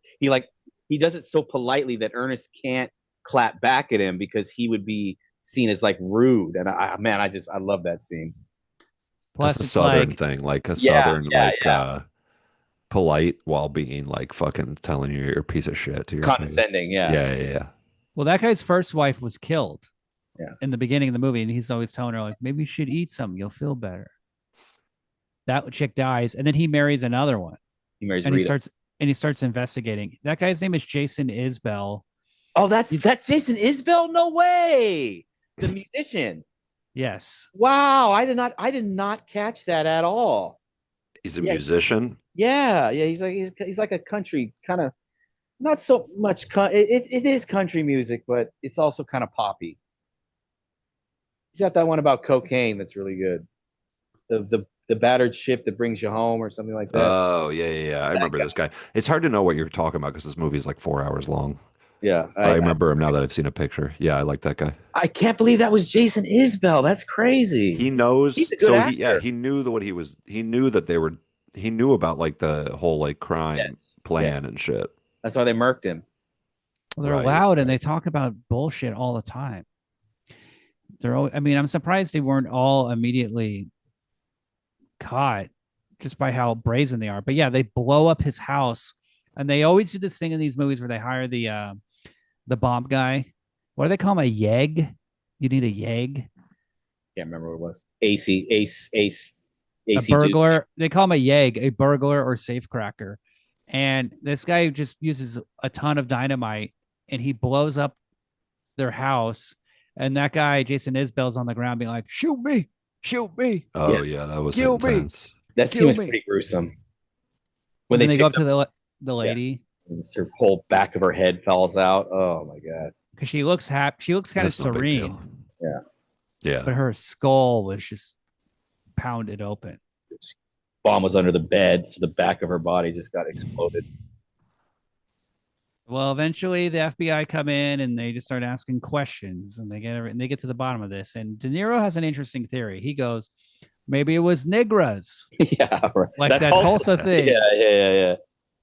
He does it so politely that Ernest can't clap back at him because he would be seen as like rude. And man, I love that scene. Just Plus, a it's southern like, thing, like a Yeah, southern yeah, like yeah. polite while being like fucking telling you you're a piece of shit to your face. Condescending. Yeah, Yeah, yeah, yeah. well, that guy's first wife was killed yeah. in the beginning of the movie. And he's always telling her, like, maybe you should eat something. You'll feel better. That chick dies. And then he marries another one. He marries And he Rita. starts and he starts investigating. That guy's name is Jason Isbell. Oh, that's He's that's Jason Isbell. No way. The musician. yes. Wow, I did not catch that at all. He's a Yeah, musician. yeah, yeah. He's like a country kind of not so much. It is country music, but it's also kind of poppy. He's got that one about cocaine that's really good. The battered ship that brings you home or something like that. Oh, yeah, yeah, yeah. I That remember guy. this guy. It's hard to know what you're talking about because this movie is like 4 hours long. Yeah, But I remember him now that I've seen a picture. Yeah, I like that guy. I can't believe that was Jason Isbell. That's crazy. He He's knows, a good so he yeah, actor. he knew what he knew that they were he knew about like the whole like crime Yes, yeah. plan and shit. That's why they murked him. Well, they're Right, loud and right. they talk about bullshit all the time. They're all, I mean, I'm surprised they weren't all immediately caught just by how brazen they are. But yeah, they blow up his house. And they always do this thing in these movies where they hire the bomb guy. What do they call him? A yeg? You need a yeg? Can't remember what it was. Ace, A AC Duke. burglar. They call him a yeg, a burglar or safecracker. And this guy just uses a ton of dynamite and he blows up their house. And that guy, Jason Isbell's on the ground being like, shoot me, Yeah, Oh yeah, that was kill me, intense. that scene kill was me. pretty gruesome. When And then they they go up picked to up, the yeah, lady her whole back of her head falls out. Oh my god. because she looks happy. She looks kind of That's no big deal. serene, Yeah. Yeah. but her skull was just pounded open. Bomb was under the bed, so the back of her body just got exploded. Well, eventually the FBI come in and they just start asking questions, and they get to the bottom of this. And De Niro has an interesting theory. He goes, maybe it was Negras, Yeah, right. like That that Tulsa. Tulsa Yeah, thing. yeah.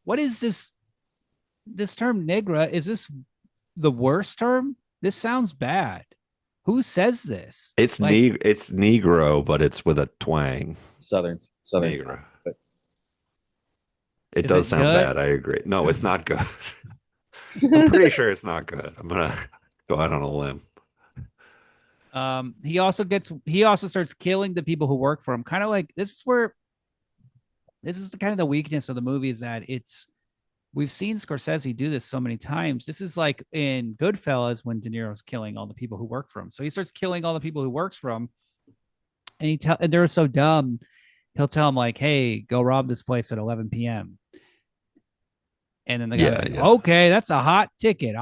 What is this term Negra? Is this the worst term? This sounds bad. Who says this? Like, It's Negro, but it's with a twang. Southern. Negro. But It is does it sound good? bad. I agree. No, it's not good. I'm pretty sure it's not good. I'm gonna go out on a limb. He also starts killing the people who work for him. Kind of like this is the kind of the weakness of the movie is that we've seen Scorsese do this so many times. This is like in Goodfellas when De Niro's killing all the people who work for him. So he starts killing all the people who works for him, and they're so dumb. He'll tell them like, "Hey, go rob this place at 11 p.m." And then the guy's Yeah, like, yeah. "Okay, that's a hot ticket.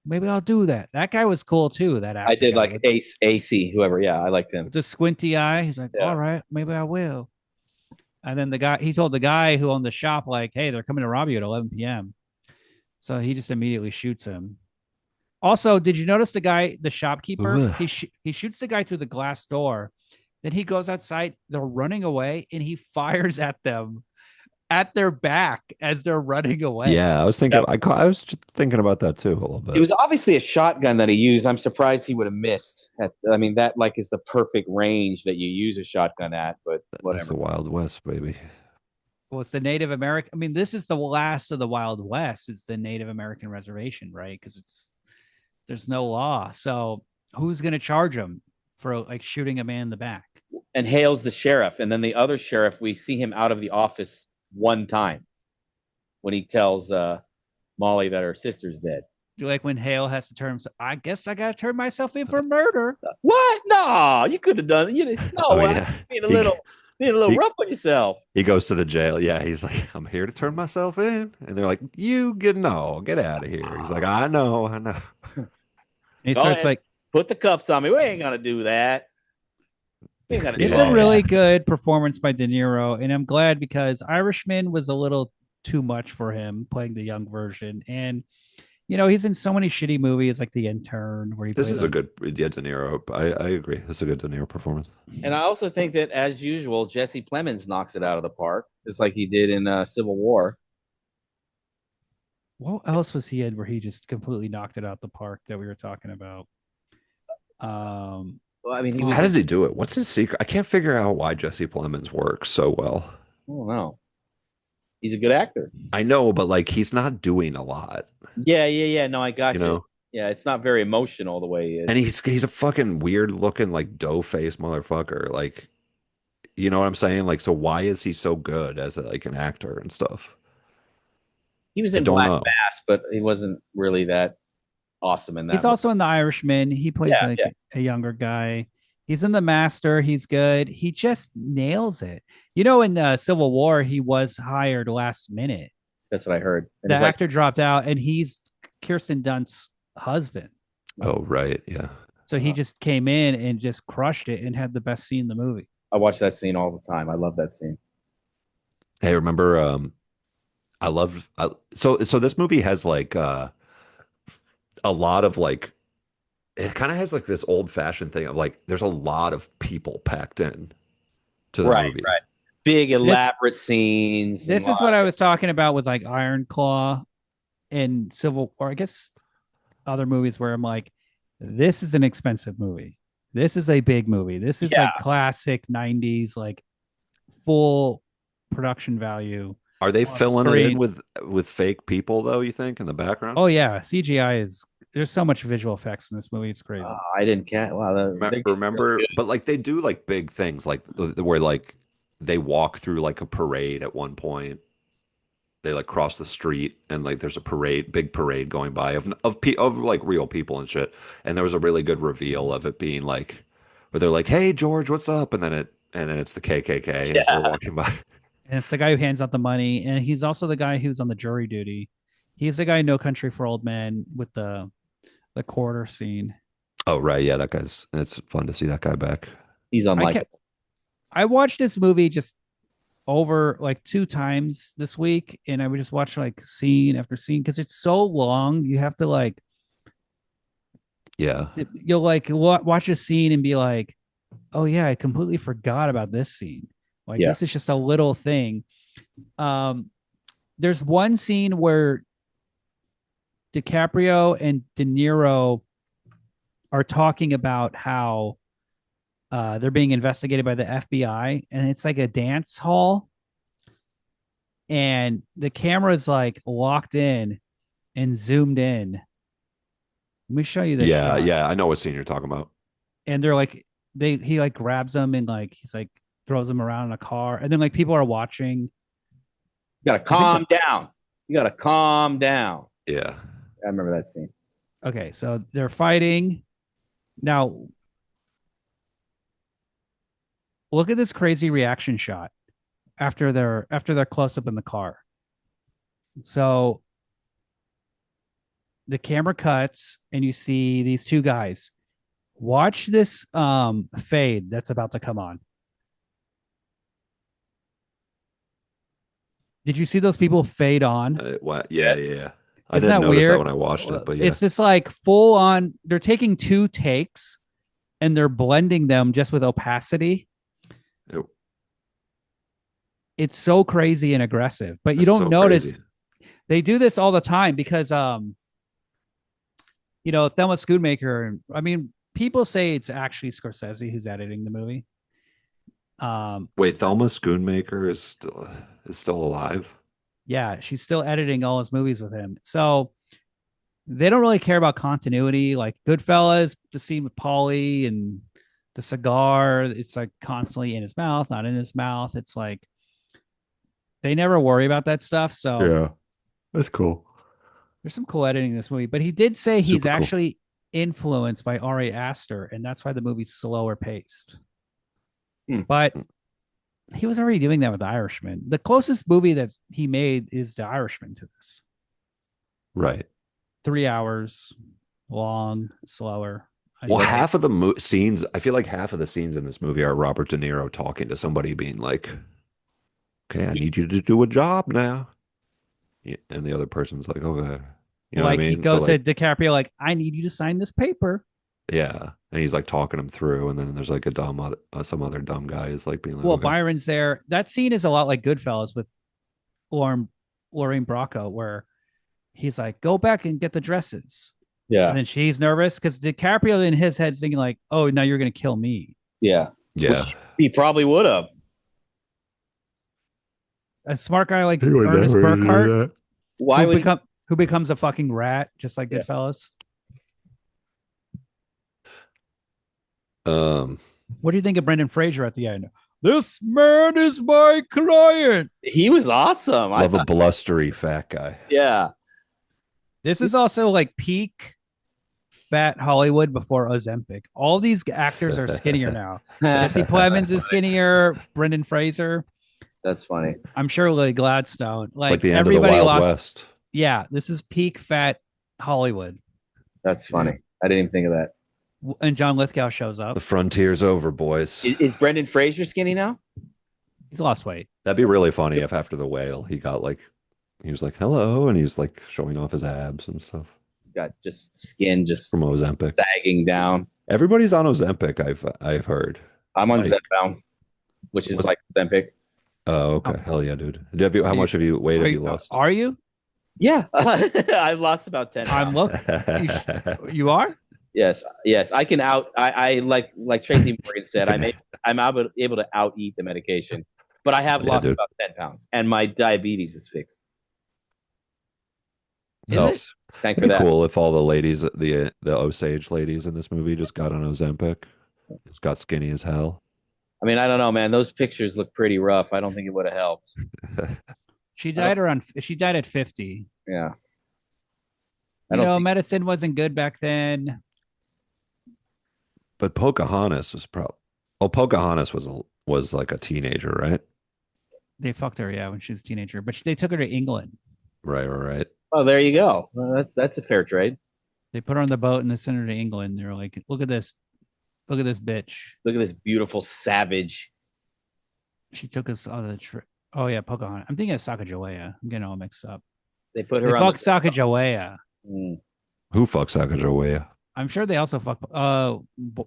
Maybe I'll do that." That guy was cool too. That I actor did guy like Ace, AC, whoever. Yeah, I liked him. with the squinty eye. He's like, Yeah. "All right, maybe I will." And then he told the guy who owned the shop, like, "Hey, they're coming to rob you at 11 p.m." So he just immediately shoots him. Also, did you notice the shopkeeper? Ugh. He shoots the guy through the glass door. Then he goes outside. They're running away, and he fires at them at their back as they're running away. Yeah, I was thinking. I was just thinking about that too a little It bit. was obviously a shotgun that he used. I'm surprised he would have missed. I mean, that like is the perfect range that you use a shotgun at, but That's the whatever. Wild West, baby. Well, it's the Native American. I mean, this is the last of the Wild West. It's the Native American reservation, right? Because there's no law. So who's going to charge him for like shooting a man in the back? And Hale's the sheriff, and then the other sheriff, we see him out of the office one time when he tells Molly that her sister's dead. Like when Hale has to turn himself, I guess I got to turn myself in for murder. What? No, you could have done it. You didn't, Oh no, yeah, he being a little he rough on yourself. he goes to the jail. Yeah, he's like, I'm here to turn myself in, and they're like, you get no, get out of here. He's like, I know. And he Go starts ahead, like, put the cuffs on me. We ain't gonna do that. We ain't gonna do it's a all Yeah, really that. good performance by De Niro, and I'm glad because Irishman was a little too much for him playing the young version, and he's in so many shitty movies like The Intern where he this played is a a good yeah, De Niro. I agree. This is a good De Niro performance. And I also think that, as usual, Jesse Plemons knocks it out of the park, just like he did in Civil War. what else was he in where he just completely knocked it out the park that we were talking about? Well, I mean, he was How in. does he do it? What's his secret? I can't figure out why Jesse Plemons works so well. I don't know. He's a good actor. I know, but like he's not doing a lot, Yeah, yeah, yeah. No, I you got you. know? Yeah, it's not very emotional the way he And is. he's a fucking weird looking like dough face motherfucker. Like, you know what I'm saying? Like, so why is he so good as like an actor and stuff? He was I in don't Black know. Mass, but he wasn't really that awesome in He's that movie. also in The Irishman. He plays Yeah, like yeah. a younger guy. He's in The Master. He's good. He just nails it. In Civil War, he was hired last minute. That's what I heard. And The it's like, actor dropped out, and he's Kirsten Dunst's husband. Oh, right. Yeah. So he just came in and just crushed it and had the best scene in the movie. I watch that scene all the time. I love that scene. Hey, remember I loved so this movie has like a lot of like it kind of has like this old fashioned thing of like there's a lot of people packed in to the Right, movie. right. Big This elaborate scenes and this lot. is what I was talking about with like Iron Claw and Civil, or I guess other movies where I'm like, this is an expensive movie. This is a big movie. This is Yeah, like classic 90s, like full production value Are they on filling it in screen. with fake people though, you think, in the background? Oh yeah, CGI is there's so much visual effects in this movie. It's crazy. I didn't catch. Wow, they're getting really Remember, good. but like they do like big things like where like they walk through like a parade at one point. They like cross the street and like there's a parade, big parade going by of like real people and shit. And there was a really good reveal of it being like where they're like, "Hey George, what's up?" And then it's the KKK as they're Yeah, walking by. And it's the guy who hands out the money, and he's also the guy who's on the jury duty. He's the guy in No Country for Old Men with the quarter scene. Oh right, yeah, that guy's. It's fun to see that guy back. he's I can unlikable. I watched this movie just over like two times this week, and I would just watch like scene after scene because it's so long. You have to like Yeah, you'll like watch a scene and be like, oh yeah, I completely forgot about this scene. Like Yeah, this is just a little thing. Um, there's one scene where DiCaprio and De Niro are talking about how they're being investigated by the FBI, and it's like a dance hall, and the camera's like locked in and zoomed in. Let me show you this yeah, shot. yeah. I know what scene you're talking about. And they're like, he like grabs them and like he's like throws them around in a car, and then like people are watching. you gotta I think that calm down. You gotta calm down. Yeah, I remember that scene. okay, so they're fighting now. Look at this crazy reaction shot after their close up in the car. So the camera cuts and you see these two guys. Watch this fade that's about to come on. Did you see those people fade on? what? Yeah, Yes. yeah, yeah. I Isn't didn't that notice that weird? when I watched it, but yeah. It's just like full on. They're taking two takes and they're blending them just with opacity. It- It's so crazy and aggressive, but you it's don't so notice crazy. they do this all the time because Thelma Schoonmaker. I mean, people say it's actually Scorsese who's editing the movie. Um, Wait, Thelma Schoonmaker is still alive? yeah, she's still editing all his movies with him. So they don't really care about continuity. Like Goodfellas, the scene with Paulie and the cigar, it's like constantly in his mouth, not in his mouth. It's like they never worry about that stuff. So Yeah, that's cool. there's some cool editing in this movie. But he did say he's Super cool. actually influenced by Ari Aster, and that's why the movie's slower paced. Hmm. But he was already doing that with The Irishman. The closest movie that he made is The Irishman to this. Right. 3 hours long, slower. Well, half of the scenes, I feel like half of the scenes in this movie are Robert De Niro talking to somebody, being like, "Okay, I need you to do a job now," yeah, and the other person's like, "Okay," you know what I like he mean? So goes to like, DiCaprio, like, I need you to sign this paper. yeah, and he's like talking him through, and then there's like a dumb, some other dumb guy is like being like, Well, "Okay, Byron's there. That scene is a lot like Goodfellas with Lauren Lorraine Bracco, where he's like, go back and get the dresses. And Yeah. then she's nervous because DiCaprio in his head's thinking like, oh, now you're gonna kill me. Yeah. yeah." Which he probably would have. A smart guy like He would Ernest never do Burkhart, that. Why would he? who becomes a fucking rat, just like Yeah. Goodfellas. Um, What do you think of Brendan Fraser at the end? This man is my client. He was awesome. I love a thought, blustery fat guy. yeah. This is also like peak fat Hollywood before Ozempic. All these actors are skinnier now. Jesse Plemons is skinnier. Brendan Fraser. That's funny. I'm sure Lily Gladstone. It's Like like the end of the everybody Wild lost. West. Yeah, this is peak fat Hollywood. That's funny. I didn't even think of that. And John Lithgow shows The up. frontier's over, boys. Is Brendan Fraser skinny now? He's lost weight. That'd be really funny if after the whale he got like, he was like, "Hello," and he's like showing off his abs and stuff He's got just skin just from Ozempic. sagging down. Everybody's on Ozempic. I've heard. I'm on Like, Zepbound, which is like Ozempic. Oh, okay. Oh. Hell yeah, dude. How much have you weight have you lost? Are you? Yeah. I've lost about 10 I'm pounds. look. You are? Yes. Yes. I can I like Tracy Morgan said, I'm able to out eat the medication. But I have Yeah, lost dude. about 10 pounds and my diabetes is fixed. So, Is it? Thank it'd for be that. cool if all the ladies, the Osage ladies in this movie, just got on Ozempic. Just got skinny as hell. I mean, I don't know, man. Those pictures look pretty rough. I don't think it would have helped. She died around. She died at 50. Yeah. You know, medicine wasn't good back then. But Pocahontas was Pocahontas was like a teenager, right? They fucked her, yeah, when she was a teenager. But they took her to England. Right. Oh, there you go. Well, that's a fair trade. They put her on the boat and they sent her to England. They're like, look at this bitch. Look at this beautiful savage. She took us on the trip. Oh yeah, Pocahontas. I'm thinking of Sacagawea. I'm getting all mixed up. They put They her on fucked Sacagawea. Mm. Who fucks Sacagawea? I'm sure they also fuck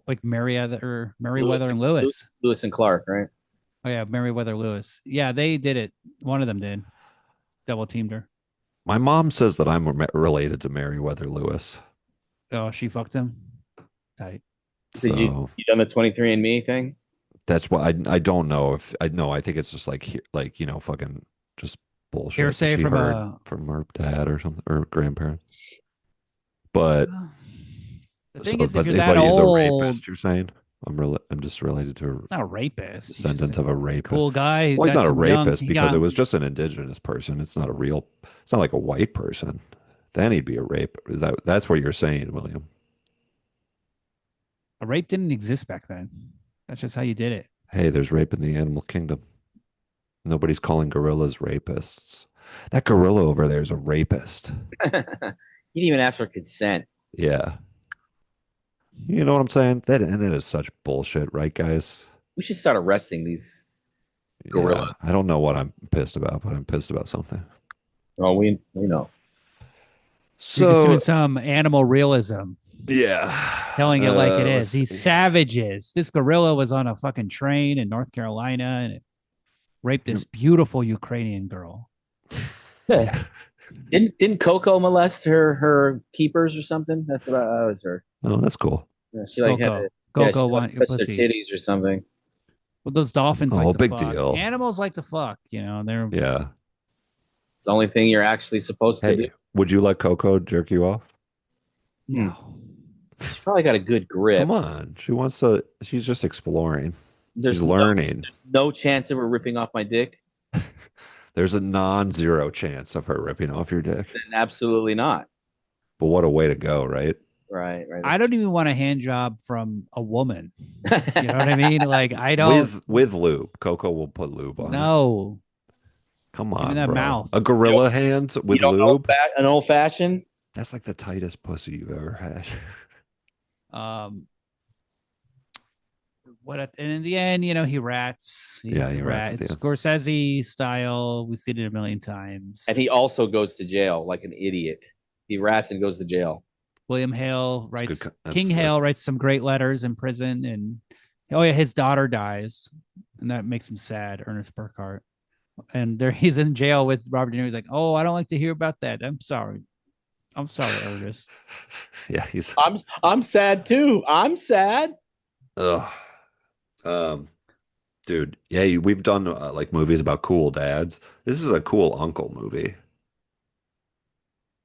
like Meriwether and Lewis. Lewis and Clark, right? Oh yeah, Meriwether Lewis. Yeah, they did it. One of them did. Double teamed her. My mom says that I'm related to Meriwether Lewis. Oh, she fucked him. Tight. Did you done the 23andMe thing? That's why I don't know if I know. I think it's just like fucking just bullshit. Hearsay that she from heard from her dad or something or grandparents. But the thing is, if but you're that he's old, a rapist. You're saying I'm just related to it's not a rapist. He's descendant just of a rapist. cool guy. Well, he's not a rapist He because got- it was just an indigenous person. It's not a real. It's not like a white person. Then he'd be a rape. That's what you're saying, William? a rape didn't exist back then. That's just how you did it. Hey, there's rape in the animal kingdom. Nobody's calling gorillas rapists. That gorilla over there is a rapist. He didn't even ask for consent. Yeah. You know what I'm saying? That is such bullshit, right, guys? We should start arresting these gorillas. Yeah, I don't know what I'm pissed about, but I'm pissed about something. Oh, we know. You're just doing So some animal realism, yeah, telling it like it let's is. These see. savages. This gorilla was on a fucking train in North Carolina and it raped this beautiful Ukrainian girl. Didn't Coco molest her keepers or something? That's what I always heard. Oh, that's cool. Yeah, she like Coco. had Coco she want your touched their pussy. titties or something. Well, those dolphins Oh, like to big fuck. deal. Animals like to fuck. You know, they're Yeah. It's the only thing you're actually supposed to do. Hey, would you let Coco jerk you off? no. She's probably got a good grip. Come on. She wants to. She's just exploring. There's She's learning. no chance of her ripping off my dick. There's a non-zero chance of her ripping off your dick. Absolutely not. But what a way to go, right? Right. right, right. I That's don't even want a hand job from a woman. You know what I mean? Like I don't With lube. Coco will put lube on it. know. Come Give me on, that bro. mouth. A you gorilla hand you with don't know lube? an old fashioned. That's like the tightest pussy you've ever had. Um, and in the end, you know, he rats. Yeah, He's a he rats rat. at the It's end. Scorsese style. We've seen it a million And times. he also goes to jail like an idiot. He rats and goes to jail. William Hale It's good. writes King Hale That's writes some great letters in prison, and oh yeah, his daughter dies, and that makes him sad. Ernest Burkhart, and there he's in jail with Robert De Niro. He's like, "Oh, I don't like to hear about that. I'm sorry, Ernest." yeah, he's I'm sad too. I'm sad. ugh. Um, dude, yeah, we've done like movies about cool dads. This is a cool uncle movie.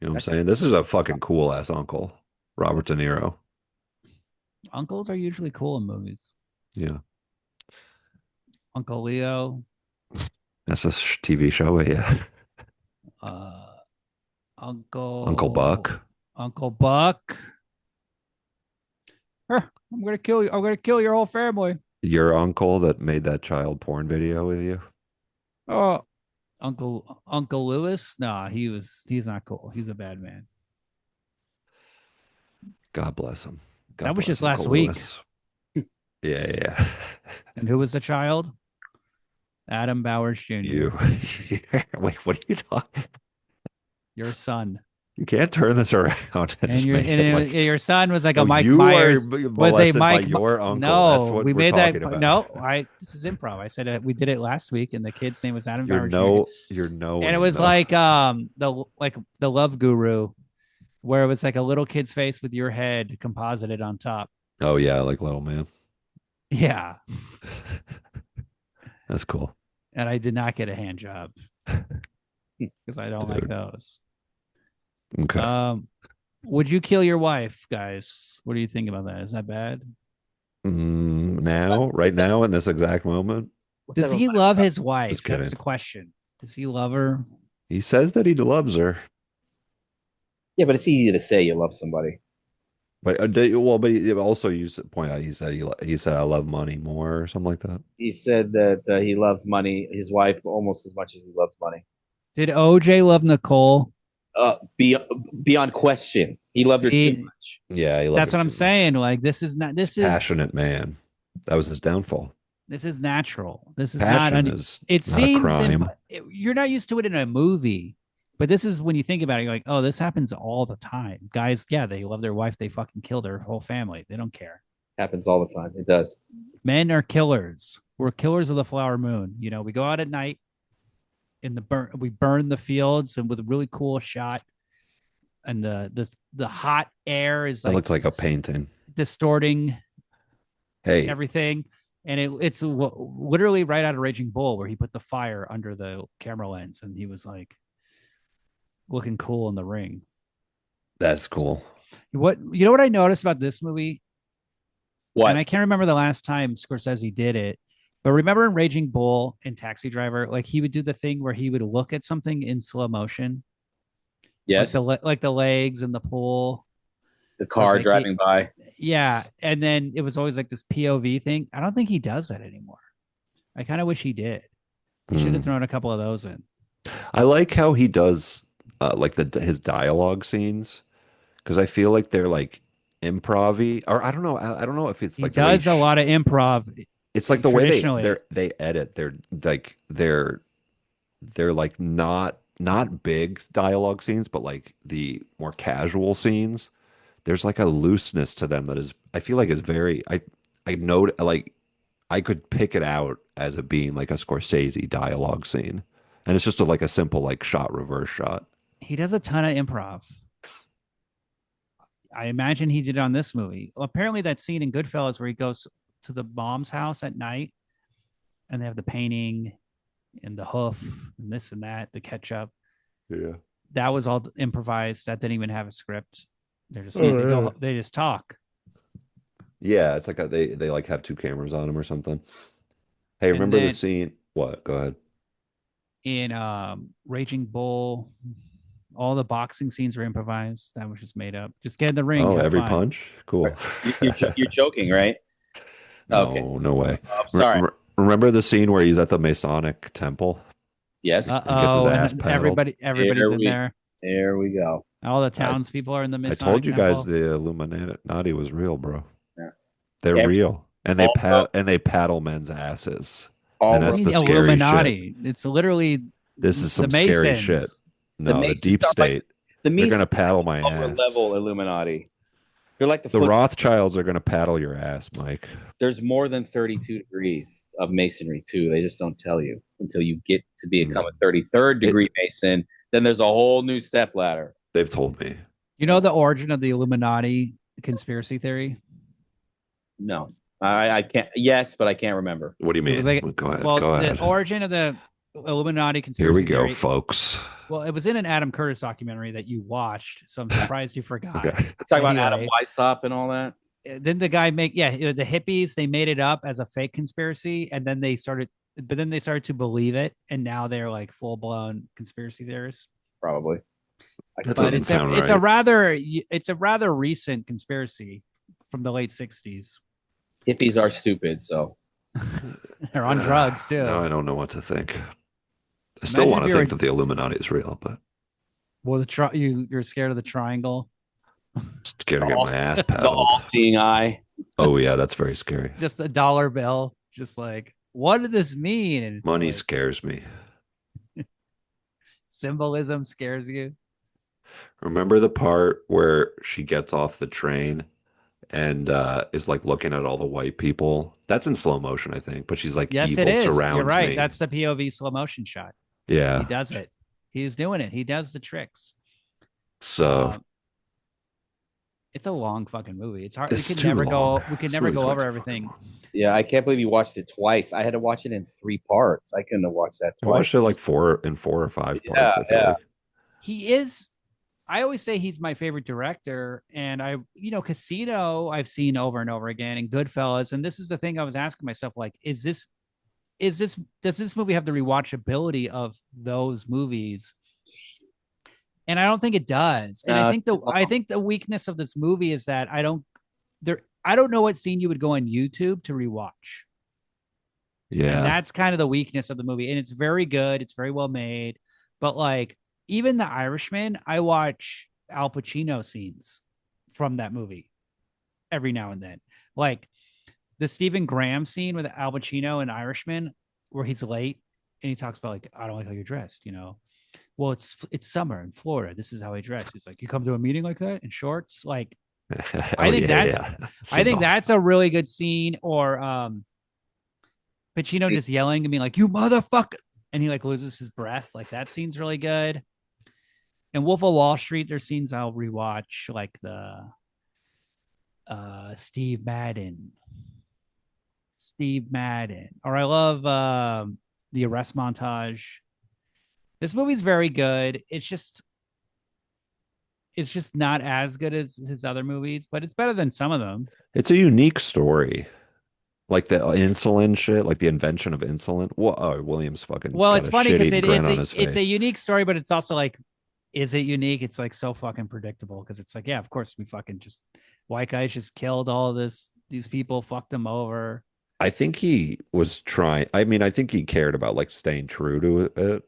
You know what I'm saying? This is a fucking cool ass uncle, Robert De Niro. Uncles are usually cool in movies. Yeah, Uncle Leo, that's a TV show. Yeah, uh, Uncle Uncle Buck, Uncle Buck. I'm gonna kill you. I'm gonna kill your whole family. your uncle that made that child porn video with you. Oh, Uncle Lewis. Nah, he's not cool. He's a bad man. God bless him. God That was bless just last Uncle week. Lewis. Yeah, yeah. And who was the child? Adam Bowers Jr., You. Wait, what are you talking? your son. You can't turn this around and And just your make it and like, your son was like a no, Mike you are Myers. Was a molested by Mike. your uncle. That's No, what we we're made that. talking about. No, this is improv. I said we did it last week, and the kid's name was Adam Bowers Jr. You're And it knowing was though. like the Love Guru, where it was like a little kid's face with your head composited on top. Oh yeah, like little man. Yeah, That's cool, and I did not get a hand job because I don't like dude. those. Okay. Would you kill your wife, guys? What do you think about that? Is that bad? Now, right now, in this exact moment, What's Does that he remind love me of? his wife? just That's kidding. the question. Does he love her? He says that he loves her, Yeah, but it's easy to say you love somebody. but he also you point out he said I love money more or something like that. He said that he loves money, his wife almost as much as he loves money. Did OJ love Nicole? Be, beyond question, he loved her too See, much. Yeah, he loved that's her what I'm too. saying. Like this is not. Passionate man. That was his downfall. This is natural. This is not. Passion is It not a seems crime. you're not used to it in a movie, but this is when you think about it. You're like, oh, this happens all the time. Guys, yeah, they love their wife. They fucking kill their whole family. They don't care. Happens all the time. It does. Men are killers. We're killers of the flower moon. You know, we go out at night in we burn the fields and with a really cool shot, and the hot air is That like looks like a painting. distorting Hey, everything. And it's literally right out of Raging Bull, where he put the fire under the camera lens, and he was like looking cool in the ring. that's cool. What you know what I noticed about this movie, and What? I can't remember the last time Scorsese did it, but remember in Raging Bull and Taxi Driver, like he would do the thing where he would look at something in slow motion, Yes. like the legs and the pool, The car like driving by. yeah, and then it was always like this POV thing. I don't think he does that anymore. I kind of wish he did. He should have Mm. thrown a couple of those in. I like how he does like his dialogue scenes because I feel like they're like improv-y, or I don't know. I don't know if it's He like the way does a lot of improv it's like the way traditionally. they edit. They're like they're like not big dialogue scenes, but like the more casual scenes. There's like a looseness to them that is I feel like is very I know like I could pick it out as it being like a Scorsese dialogue scene. And it's just like a simple like shot reverse shot. He does a ton of improv. I imagine he did it on this movie. Well, apparently, that scene in Goodfellas where he goes to the mom's house at night and they have the painting and the hoof and this and that, the ketchup. Yeah. That was all improvised. That didn't even have a script. They just talk. Yeah, it's like they like have two cameras on them or something. Hey, And remember the then scene? What? Go ahead. in Raging Bull, All the boxing scenes were improvised. That was just made up. Just get in the ring, Oh, have every fun. punch? Cool. You're joking, right? Okay. No, no way. I'm sorry. Remember the scene where he's at the Masonic temple Yes. and gets his Oh, ass and paddled? everybody's in there. There we go. All the I townspeople are in the I told Masonic you guys temple. the Illuminati was real, bro. Yeah. They're Every, real, and all road, they paddle men's asses, all and What do road, that's you the mean scary shit. Illuminati? It's literally This is the some scary shit. Masons. the No, the Masons deep are like state. the They're Masons gonna are like paddle the my lower ass. level Illuminati. They're like the The foot. Rothschilds are gonna paddle your ass, Mike. There's more than 32 degrees of masonry too. They just don't tell you until you get to become Mm. a 33rd It, degree mason. Then there's a whole new step ladder. they've told me. You know the origin of the Illuminati conspiracy theory? No, I can't. Yes, but I can't remember. What do you It was mean? like, Go ahead. well, Go the ahead. origin of the Illuminati Here we conspiracy go, theory. folks. Well, it was in an Adam Curtis documentary that you watched, so I'm surprised you forgot. Okay. Talk about Adam Anyway, Weishaupt and all that. then the guy the hippies, they made it up as a fake conspiracy, and then they started to believe it, and now they're like full blown conspiracy theorists. Probably. That But doesn't sound it's right. a rather recent conspiracy from the late '60s. Hippies are stupid, so They're on drugs too. Now I don't know what to think. I still Imagine want if to you were think that the Illuminati is real, but well, you're scared of the triangle. scared to get my ass the paddled. all-seeing eye. Oh yeah, that's very scary. Just a dollar bill. Just like, what did this mean? And Money like, scares me. symbolism scares you. Remember the part where she gets off the train and is like looking at all the white people? That's in slow motion, I think. But she's like, Yes, it evil is. You're surrounds right. me. That's the POV slow motion shot. He Yeah. does it. He's doing it. He does the tricks. So It's a long fucking movie. It's hard. it's too long. We could This never movie's go way over too fucking everything. long. Yeah, I can't believe you watched it twice. I had to watch it in 3 parts. I couldn't have watched that I twice. watched it like four or five Yeah, parts, I feel yeah. like. He is. I always say he's my favorite director, and Casino I've seen over and over again, and Goodfellas, and this is the thing I was asking myself: like, does this movie have the rewatchability of those movies? And I don't think it does. And I think the weakness of this movie is that I don't know what scene you would go on YouTube to rewatch. Yeah. And that's kind of the weakness of the movie. And it's very good. It's very well made. But like even The Irishman, I watch Al Pacino scenes from that movie every now and then. Like the Stephen Graham scene with Al Pacino and Irishman, where he's late and he talks about like, I don't like how you're dressed, Well, it's summer in Florida. This is how I dress. He's like, you come to a meeting like that in shorts? Like, I think that's a really good scene. Or Pacino just yelling at me like, you motherfucker. And he like loses his breath. Like that scene's really good. And Wolf of Wall Street, there's scenes I'll rewatch, like the Steve Madden. Or I love the arrest montage. This movie's very good. It's just not as good as his other movies, but it's better than some of them. It's a unique story. Like the insulin shit, like the invention of insulin. Well, Williams fucking Well, got it's a funny because shit-eating grin on his it's a face. unique story, but it's also like, is it unique? It's like so fucking predictable because it's like, yeah, of course we fucking just white guys just killed all these people, fucked them over. I think he was trying. I mean, I think he cared about like staying true to it.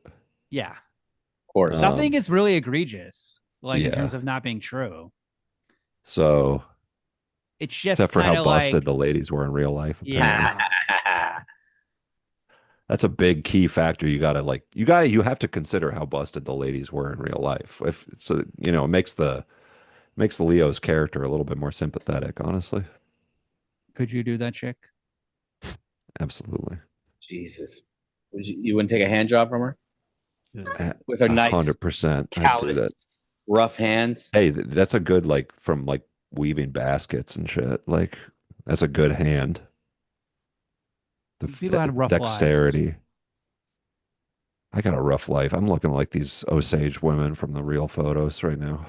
Yeah, Of course. nothing is really egregious, like in yeah. terms of not being true. So, It's just except for how kinda busted like, the ladies were in real life. yeah. That's a big key factor. You have to consider how busted the ladies were in real life. If so, it makes the Leo's character a little bit more sympathetic, honestly. Could you do that, chick? Absolutely. Jesus. You wouldn't take a hand job from her? With her nice 100%. I'd do that. callous, rough hands. Hey, that's a good from weaving baskets and shit. Like that's a good hand. People had rough dexterity. lives. I got a rough life. I'm looking like these Osage women from the real photos right now.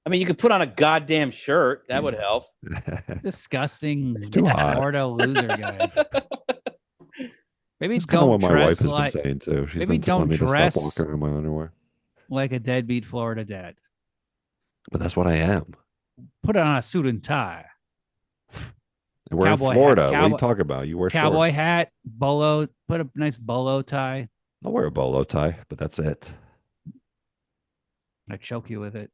I mean, you could put on a goddamn shirt. That would help. Disgusting It's too hot. Florida loser guy. Maybe That's kind of don't what my wife dress has like. been saying too. She's maybe been telling don't me to dress stop walking in my underwear. like a deadbeat Florida dad. But that's what I am. Put on a suit and tie, And we're in cowboy hat, Florida. What are you talking about? You wear cowboy shorts. hat, bolo. Put a nice bolo tie. I'll wear a bolo tie, but that's it. I choke you with it.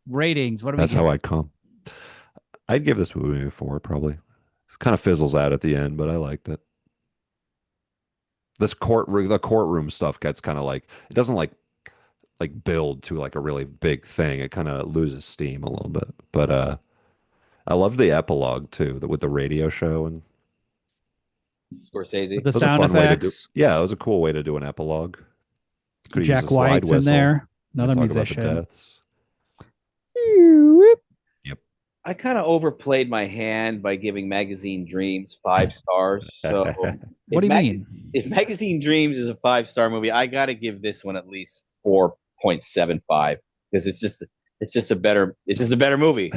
Ratings. What do we That's how give I it? come. I'd give this movie a four, probably. It kind of fizzles out at the end, but I liked it. The courtroom stuff gets kind of like it doesn't like build to like a really big thing. It kind of loses steam a little bit. But I love the epilogue too, with the radio show, and With Scorsese. the it was a sound fun way to do. effects. Yeah, it was a cool way to do an epilogue. Could have used a Jack slide White's in whistle there. and Another talk about the musician. deaths. Yep. I kind of overplayed my hand by giving Magazine Dreams 5 stars. So What do you mean? if Magazine Dreams is a 5 star movie, I got to give this one at least 4.75 because it's just a better movie.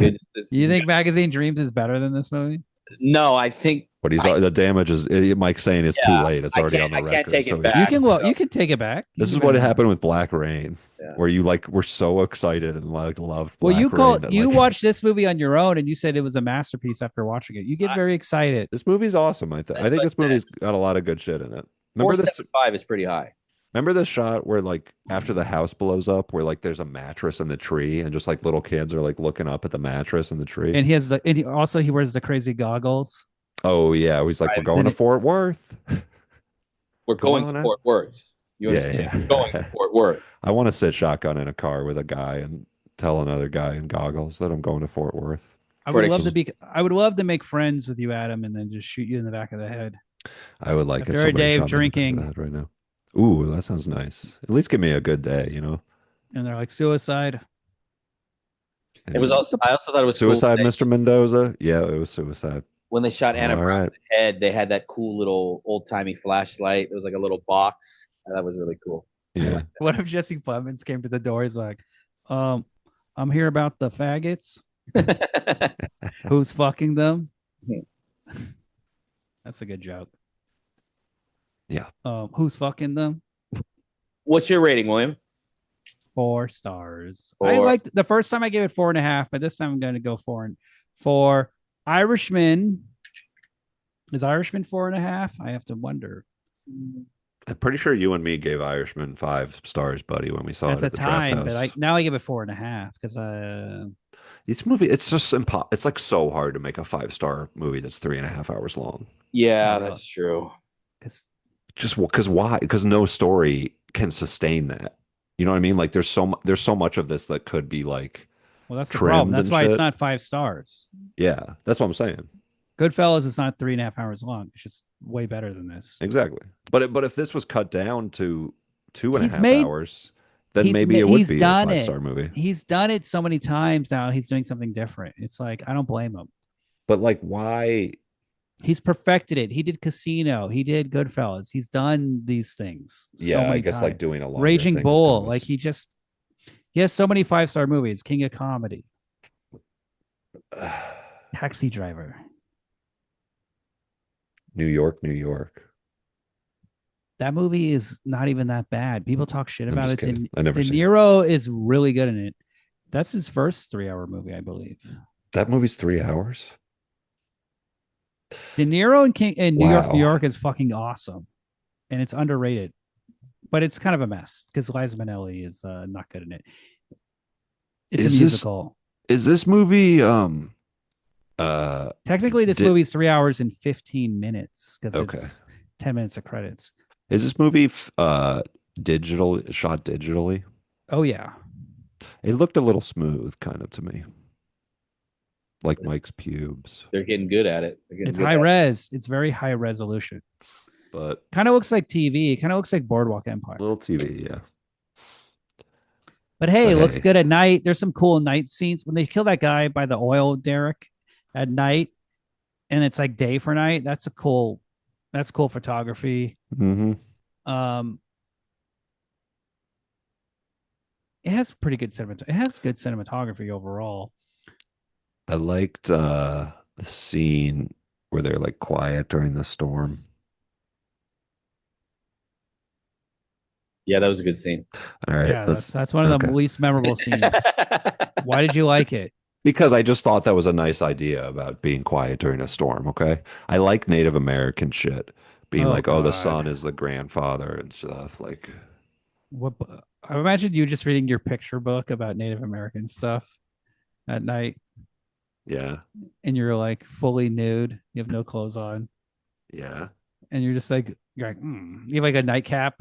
You think Magazine Dreams is better than this movie? No, I think But I the damage is Mike's saying it's too yeah, late. It's already on the I can't record. take So it he's, You back. can look. So, You can take it back. You this can is give what it a- happened with Black Rain, yeah. where you like were so excited and like loved Well, Black Rain that you like watched this movie on your own, and you said it was a masterpiece after watching it. You get I, very excited. this movie's awesome. I that's think what this I said. movie's got a lot of good shit in it. Four Remember this? seven five is pretty high. Remember this shot where like after the house blows up, where like there's a mattress in the tree, and just like little kids are like looking up at the mattress in the tree. And he wears the crazy goggles. Oh yeah, he's like, we're Right. going to Fort Worth. We're Come going to on out. Fort Worth. You Yeah, understand? We're going to yeah. Fort Worth. I want to sit shotgun in a car with a guy and tell another guy in goggles that I'm going to Fort Worth. For an I would love to make friends with you, Adam, and then just shoot you in the back of the head I would like it. after a Somebody day of shot me in the back of the drinking. head right now. Ooh, that sounds nice. At least give me a good day, you know. And they're like suicide. It was also. I also thought it was cool suicide, Mr. Mendoza. Yeah, it was suicide. when they shot Anna All Brown in right. the head. They had that cool little old timey flashlight. It was like a little box. That was really cool. Yeah. What if Jesse Plemons came to the door? He's like, I'm here about the faggots. Who's fucking them? That's a good joke. Yeah. Who's fucking them? What's your rating, William? 4 stars. I Four. liked the first time I gave it 4.5, but this time I'm going to go 4. Irishman. Is Irishman 4.5? I have to wonder. I'm pretty sure you and me gave Irishman 5 stars, buddy, when we saw At it the at the draft time, but house. now I give it 4.5 because This movie, it's just it's like so hard to make a 5 star movie that's 3.5 hours long. Yeah, Oh, that's true. Just because why? Because no story can sustain that. You know what I mean? Like there's so much of this that could be like well, that's the problem. trimmed That's and why it's shit. not 5 stars. Yeah, that's what I'm saying. Goodfellas is not 3.5 hours long. It's just way better than this. Exactly. But if this was cut down to two and a He's half made hours, then maybe it would he's be a done 5 it. star movie. He's done it so many times now. He's doing something different. It's like I don't blame him. But like, why? He's perfected it. He did Casino. He did Goodfellas. He's done these things so Yeah, I many guess times. like doing a longer Raging thing is Bull. kind of Like he has so many 5 star movies. King of Comedy, Taxi Driver. New York, New York. That movie is not even that bad. People talk shit I'm about just it. kidding. I never De seen it. Niro is really good in it. That's his first 3 hour movie, I believe. That movie's 3 hours. De Niro in New York, New Wow. York is fucking awesome, and it's underrated, but it's kind of a mess because Liza Minnelli is not good in it. It's Is a this- musical. Is this movie Technically, this did- movie's 3 hours and 15 minutes because Okay. it's 10 minutes of credits. is this movie digital shot digitally? Oh yeah, It looked a little smooth kind of to me. Like Mike's pubes. They're getting good at it. it's high res. It's very high resolution. But Kind of looks like TV. Kind of looks like Boardwalk Empire. little TV, yeah. But hey, it But looks hey. good at night. There's some cool night scenes when they kill that guy by the oil derrick at night, and it's like day for night. That's cool photography. Mm-hmm. It has pretty good It has good cinematography overall. I liked the scene where they're like quiet during the storm. Yeah, that was a good scene. All right, Yeah, let's. that's one of the Okay, least memorable scenes. Why did you like it? because I just thought that was a nice idea about being quiet during a storm. Okay, I like Native American shit, being Oh like, oh, the God. sun is the grandfather and stuff. Like, What I imagine you just reading your picture book about Native American stuff at night yeah, and you're like fully nude, you have no clothes on, yeah. and you're like, you have like a nightcap,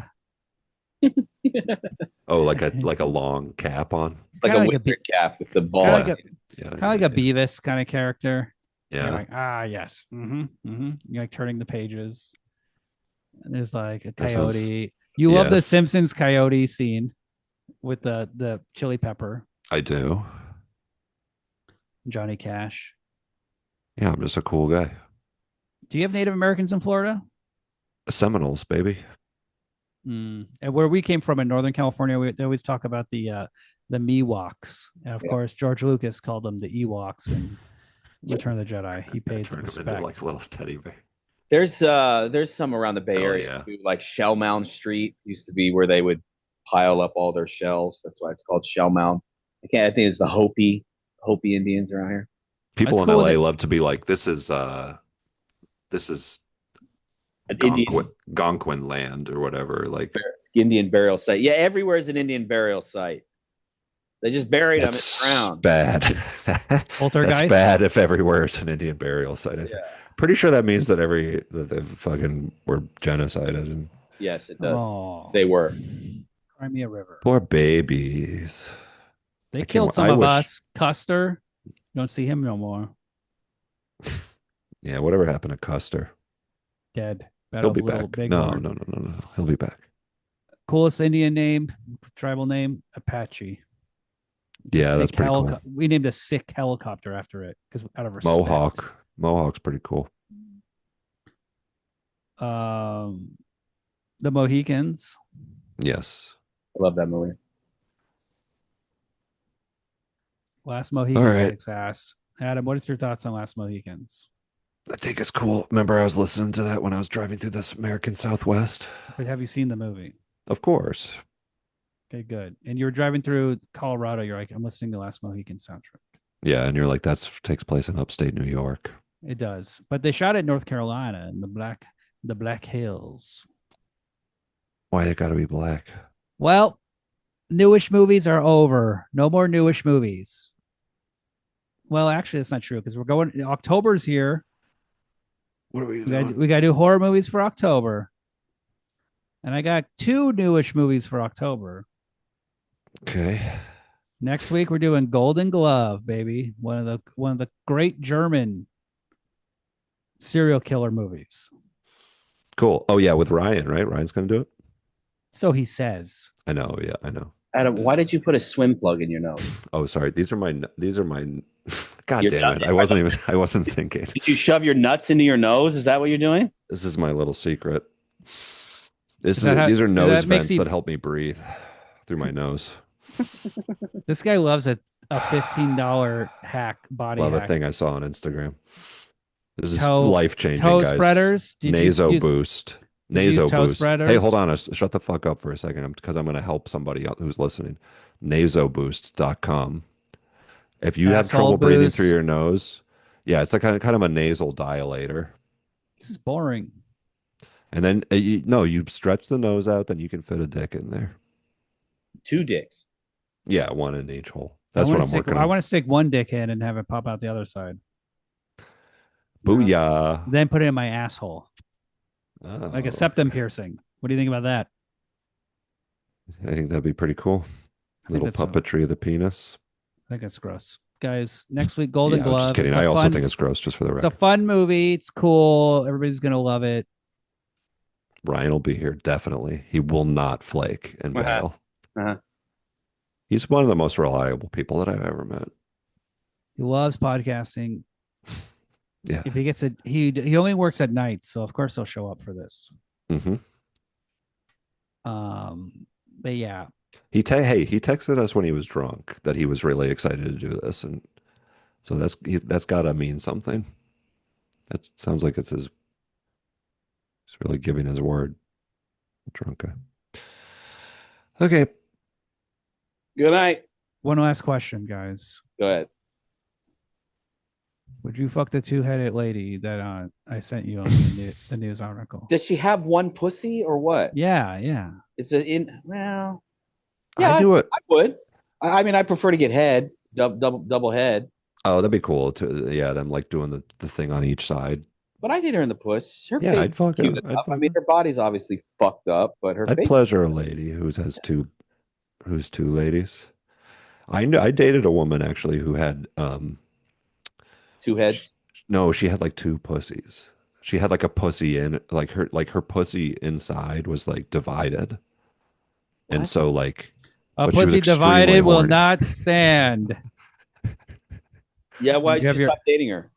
Oh, kind like a long cap on. Like of a like a wizard cap with the kind ball. of like Yeah, a yeah, kind of yeah, like a yeah. Beavis kind of character. You're Yeah, like, yes, You're like turning the pages. And there's like a that sounds. coyote. You love the Yes, Simpsons coyote scene with the chili pepper, I do. Johnny Cash. Yeah, I'm just a cool guy. Do you have Native Americans in Florida? Seminoles, baby. And where we came from in Northern California, they always talk about the Miwoks, and of Yeah. course George Lucas called them the Ewoks in Return of the Jedi. He I paid the turned him into like respect. a little teddy bear. There's some around the Bay Hell Area yeah. too, like Shell Mound Street used to be where they would pile up all their shells. That's why it's called Shell Mound. I think it's the Hopi Indians around here. It's People in cool LA that love to be like, this is An Indian Gonquin land or whatever. Like Indian burial site. Yeah, everywhere is an Indian burial site. They just buried them in the that's ground. bad. That's poltergeist. bad if everywhere is an Indian burial site. Yeah. Pretty sure that means that that they fucking were genocided and Yes, it does. Oh, They were. Crimea River. poor babies. They I can't. killed some I of wish. us. Custer, don't see him no more. Yeah, whatever happened to Custer? Dead. He'll Battle of be Little back. No, Bighorn. no, no, no, no. He'll be back. Coolest Indian name, tribal name, Apache. The Yeah, that's sick pretty cool. helicopter. We named a sick helicopter after it because out of respect. Mohawk. Mohawk's pretty cool. Um, the Mohicans. Yes. I love that movie. Last All Mohicans right. kicks ass. Adam, what is your thoughts on Last Mohicans? I think it's cool. Remember, I was listening to that when I was driving through this American Southwest. But have you seen the movie? Of course. Okay, good. And you were driving through Colorado. You're like, I'm listening to Last Mohican soundtrack. Yeah, and you're like, that takes place in upstate New York. It does, but they shot it in North Carolina in the Black Hills. Why it got to be black? Well, newish movies are over. No more newish movies. Well, actually, that's not true because we're going. October's here. What are we We got doing? we got to do horror movies for October, and I got two newish movies for October. Okay. Next week we're doing Golden Glove, baby. One of the great German serial killer movies. Cool. Oh yeah, with Ryan, right? Ryan's gonna do it. So he says. I know. Yeah, I know. Adam, why did you put a swim plug in your nose? Oh, sorry. These are my. God Your damn nut- it! I wasn't thinking. Did you shove your nuts into your nose? Is that what you're doing? This is my little secret. Is that how These are nose that makes vents you? that help me breathe through my nose. This guy loves a $15 body Love a hack. thing I saw on Instagram. This is Toe life changing, toe guys. spreaders. Naso boost. Did you use Naso toe boost. Hey, hold spreaders? on. Shut the fuck up for a second because I'm going to help somebody who's listening. Nasoboost.com. If you have Asshole trouble breathing through boost. your nose, yeah, it's like kind of a nasal dilator. This is boring. And then, no, you stretch the nose out, then you can fit a dick in there. Two dicks. Yeah, one in each hole. That's what I'm working I on. want to stick one dick in and have it pop out the other side. Booyah. Then put it in my asshole, like a Oh, septum piercing. What do you think about that? I think that'd be pretty cool. I think Little that's puppetry of the penis. I think it's gross. Guys, next week Golden Yeah, I'm just Glove. kidding. I also think it's gross, just for the It's a record. fun movie. It's cool. Everybody's gonna love it. Ryan will be here, definitely. He will not flake and bail. Uh-huh. He's one of the most reliable people that I've ever met. He loves podcasting. Yeah. If he gets it, he only works at night, so of course he'll show up for this. Mm-hmm. But yeah, He texted us when he was drunk that he was really excited to do this, and so that's got to mean something. That sounds like he's really giving his word. Drunk guy. Okay. Good night. One last question, guys. Go ahead. Would you fuck the two-headed lady that I sent you on the news article? Does she have one pussy or what? Yeah, yeah. It's a in well. I Yeah, do it. I would. I mean, I prefer to get head, double head. Oh, that'd be cool to yeah, them like doing the thing on each side. But I get her in the puss. Her Yeah, face I'd is fuck her. cute I'd enough. I fuck mean, her. her body's obviously fucked up, but her I'd face, pleasure a lady who's two ladies. I dated a woman actually who had two sh heads. no, she had like two pussies. She had like a pussy in like her pussy inside was like divided. And What? so like A but she was pussy extremely divided will horny. not stand. Yeah, why'd You you have your stop dating her?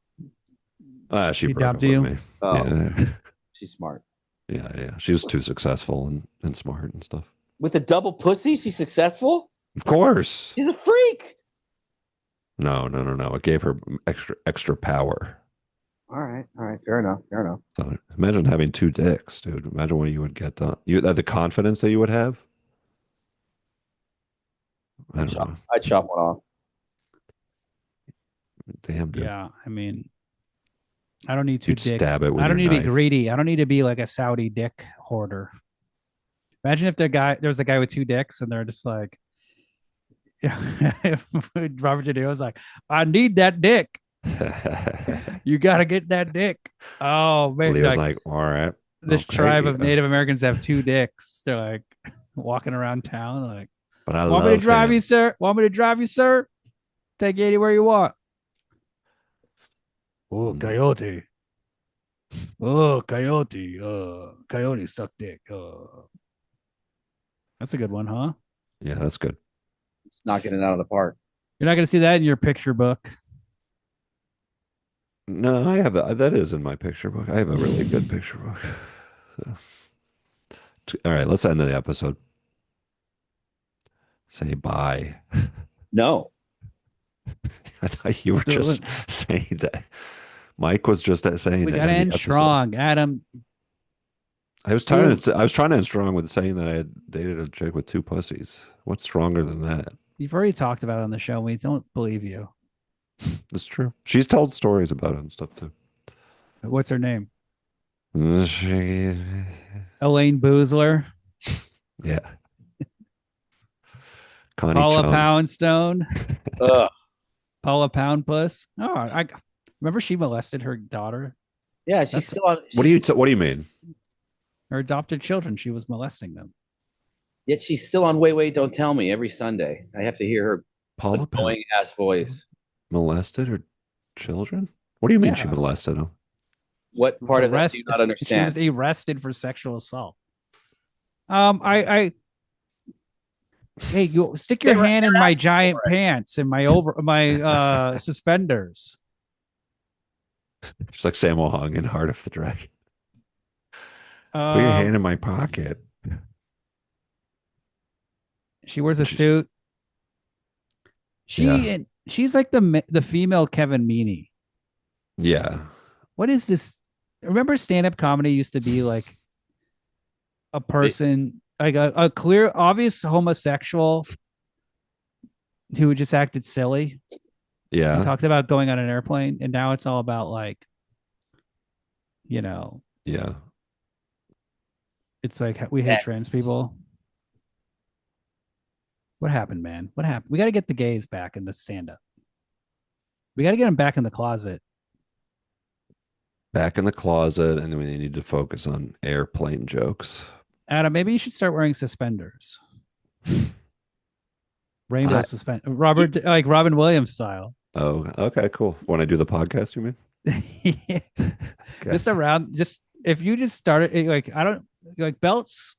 She she broke dumped up with you. me. Oh, Yeah. she's smart. Yeah, yeah. She was too successful and smart and stuff. With a double pussy, she's successful. Of course. She's a freak. No, no, no, no. It gave her extra power. All right. Fair enough. Fair enough. So imagine having two dicks, dude. Imagine what you would get done. You the confidence that you would have. I don't know. I'd chop one off. Damn, dude. Yeah, I mean, I don't need two You'd dicks. stab it with I don't your need to be knife. greedy. I don't need to be like a Saudi dick hoarder. Imagine if there's a guy with two dicks and they're just like, Robert De Niro's like, I need that dick. You got to get that dick. Oh man, Leo's like, all right. this Okay, tribe of yeah. Native Americans have two dicks. They're like walking around town, like, But I want me to love drive him. you, sir? Want me to drive you, sir? Take you anywhere you want. Oh, coyote. Oh, coyote. Coyote suck dick. That's a good one, huh? Yeah, that's good. It's knocking it out of the park. You're not going to see that in your picture book. No, I have that is in my picture book. I have a really good picture book. So, all right, let's end the episode. Say bye. No. I thought you were just saying that. Mike was just saying We that got to in the end episode. strong, Adam. I was trying to end strong with saying that I had dated a chick with two pussies. What's stronger than that? You've already talked about it on the show. We don't believe you. That's true. She's told stories about it and stuff too. What's her name? She, Elaine Boozler. yeah. Connie Paula Chung. Poundstone. Ugh. Paula Poundpuss. Oh, I remember she molested her daughter, Yeah, she's That's- still on. What do you mean? her adopted children. She was molesting them. Yet she's still on. Wait, wait, don't tell me. Every Sunday, I have to hear her Paula Pound annoying ass voice. molested her children? What do you mean she Yeah. molested them? What part of that do Arrested. you not She understand? was arrested for sexual assault. I hey, you stick your They were- hand they in were my asking giant for it. pants and my suspenders. She's like Sammo Hung in Heart of the Dragon. Put your hand in my pocket. She wears a She's- suit. Yeah. She's like the female Kevin Meaney. Yeah. What is this? Remember, stand-up comedy used to be like a person, like a clear, obvious homosexual who just acted silly and Yeah. talked about going on an airplane, and now it's all about like, you know, Yeah. it's like we hate Yes. trans people. What happened, man? What happened? We got to get the gays back in the stand-up. We got to get them back in the closet. Back in the closet, and then we need to focus on airplane jokes. Adam, maybe you should start wearing suspenders. Rainbow suspend Robert, like Robin Williams style. Oh, okay, cool. When I do the podcast, you mean? Okay. Just around, just if you just started like I don't like belts.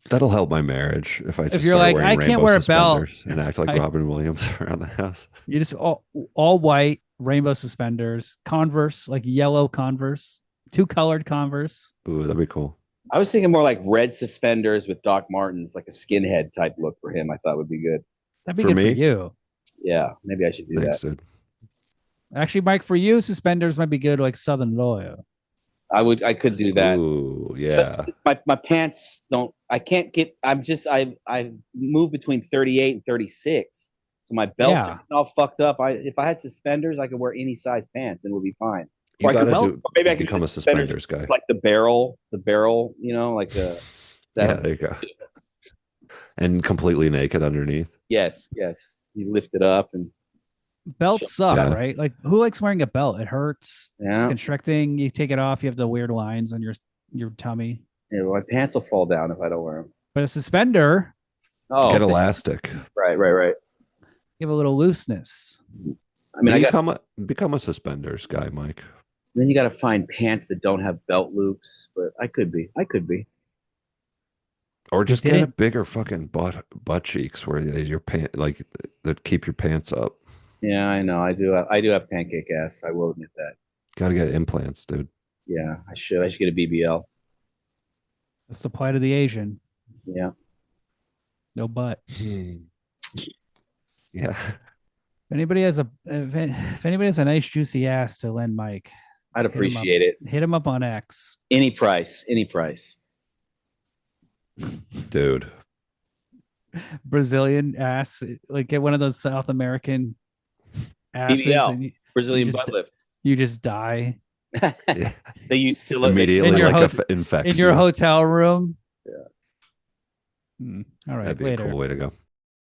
That'll help my marriage if I just you're start like, wearing I can't rainbow wear a belt. suspenders and act like I- Robin Williams around the house. You just all white rainbow suspenders, Converse, like yellow Converse, two colored Converse. Ooh, that'd be cool. I was thinking more like red suspenders with Doc Martens, like a skinhead type look for him. I thought would be good. That'd be For good me? for you. Yeah, maybe I should do Thanks, that. dude. Actually, Mike, for you, suspenders might be good, like Southern Lawyer. I could do that. Ooh, yeah. My pants don't. I can't get. I move between 38 and 36, so my belts are Yeah. getting all fucked up. If I had suspenders, I could wear any size pants and it would be fine. You I could, gotta Belt do or maybe I could do become the a suspenders suspenders guy. like the barrel, like Yeah, that. there you go. And completely naked underneath. Yes, yes. You lift it up and belts suck, Yeah. right? Like who likes wearing a belt? It hurts. It's yeah, constricting. You take it off, you have the weird lines on your tummy. yeah. My pants will fall down if I don't wear them. But a suspender, Get Oh, elastic. right. give a little looseness. I mean, I got. Become a suspenders guy, Mike. Then you got to find pants that don't have belt loops, but I could be. I could be. Or They just get a didn't. bigger fucking butt cheeks where your pant like that keep your pants up. Yeah, I know. I do have pancake ass. I will admit that. Gotta get implants, dude. Yeah, I should. I should get a BBL. That's the plight of the Asian. Yeah. No butt. Yeah. If anybody has a nice juicy ass to lend Mike, I'd appreciate it. hit him up on X. Any price. Any price. Dude. Brazilian ass, like get one of those South American asses, BBL. and Brazilian you just- butt lift. you just die Yeah. They use silicone. Immediately In your like hot- infects in your you. hotel room. Yeah. All right, That'd be later. a cool way to go.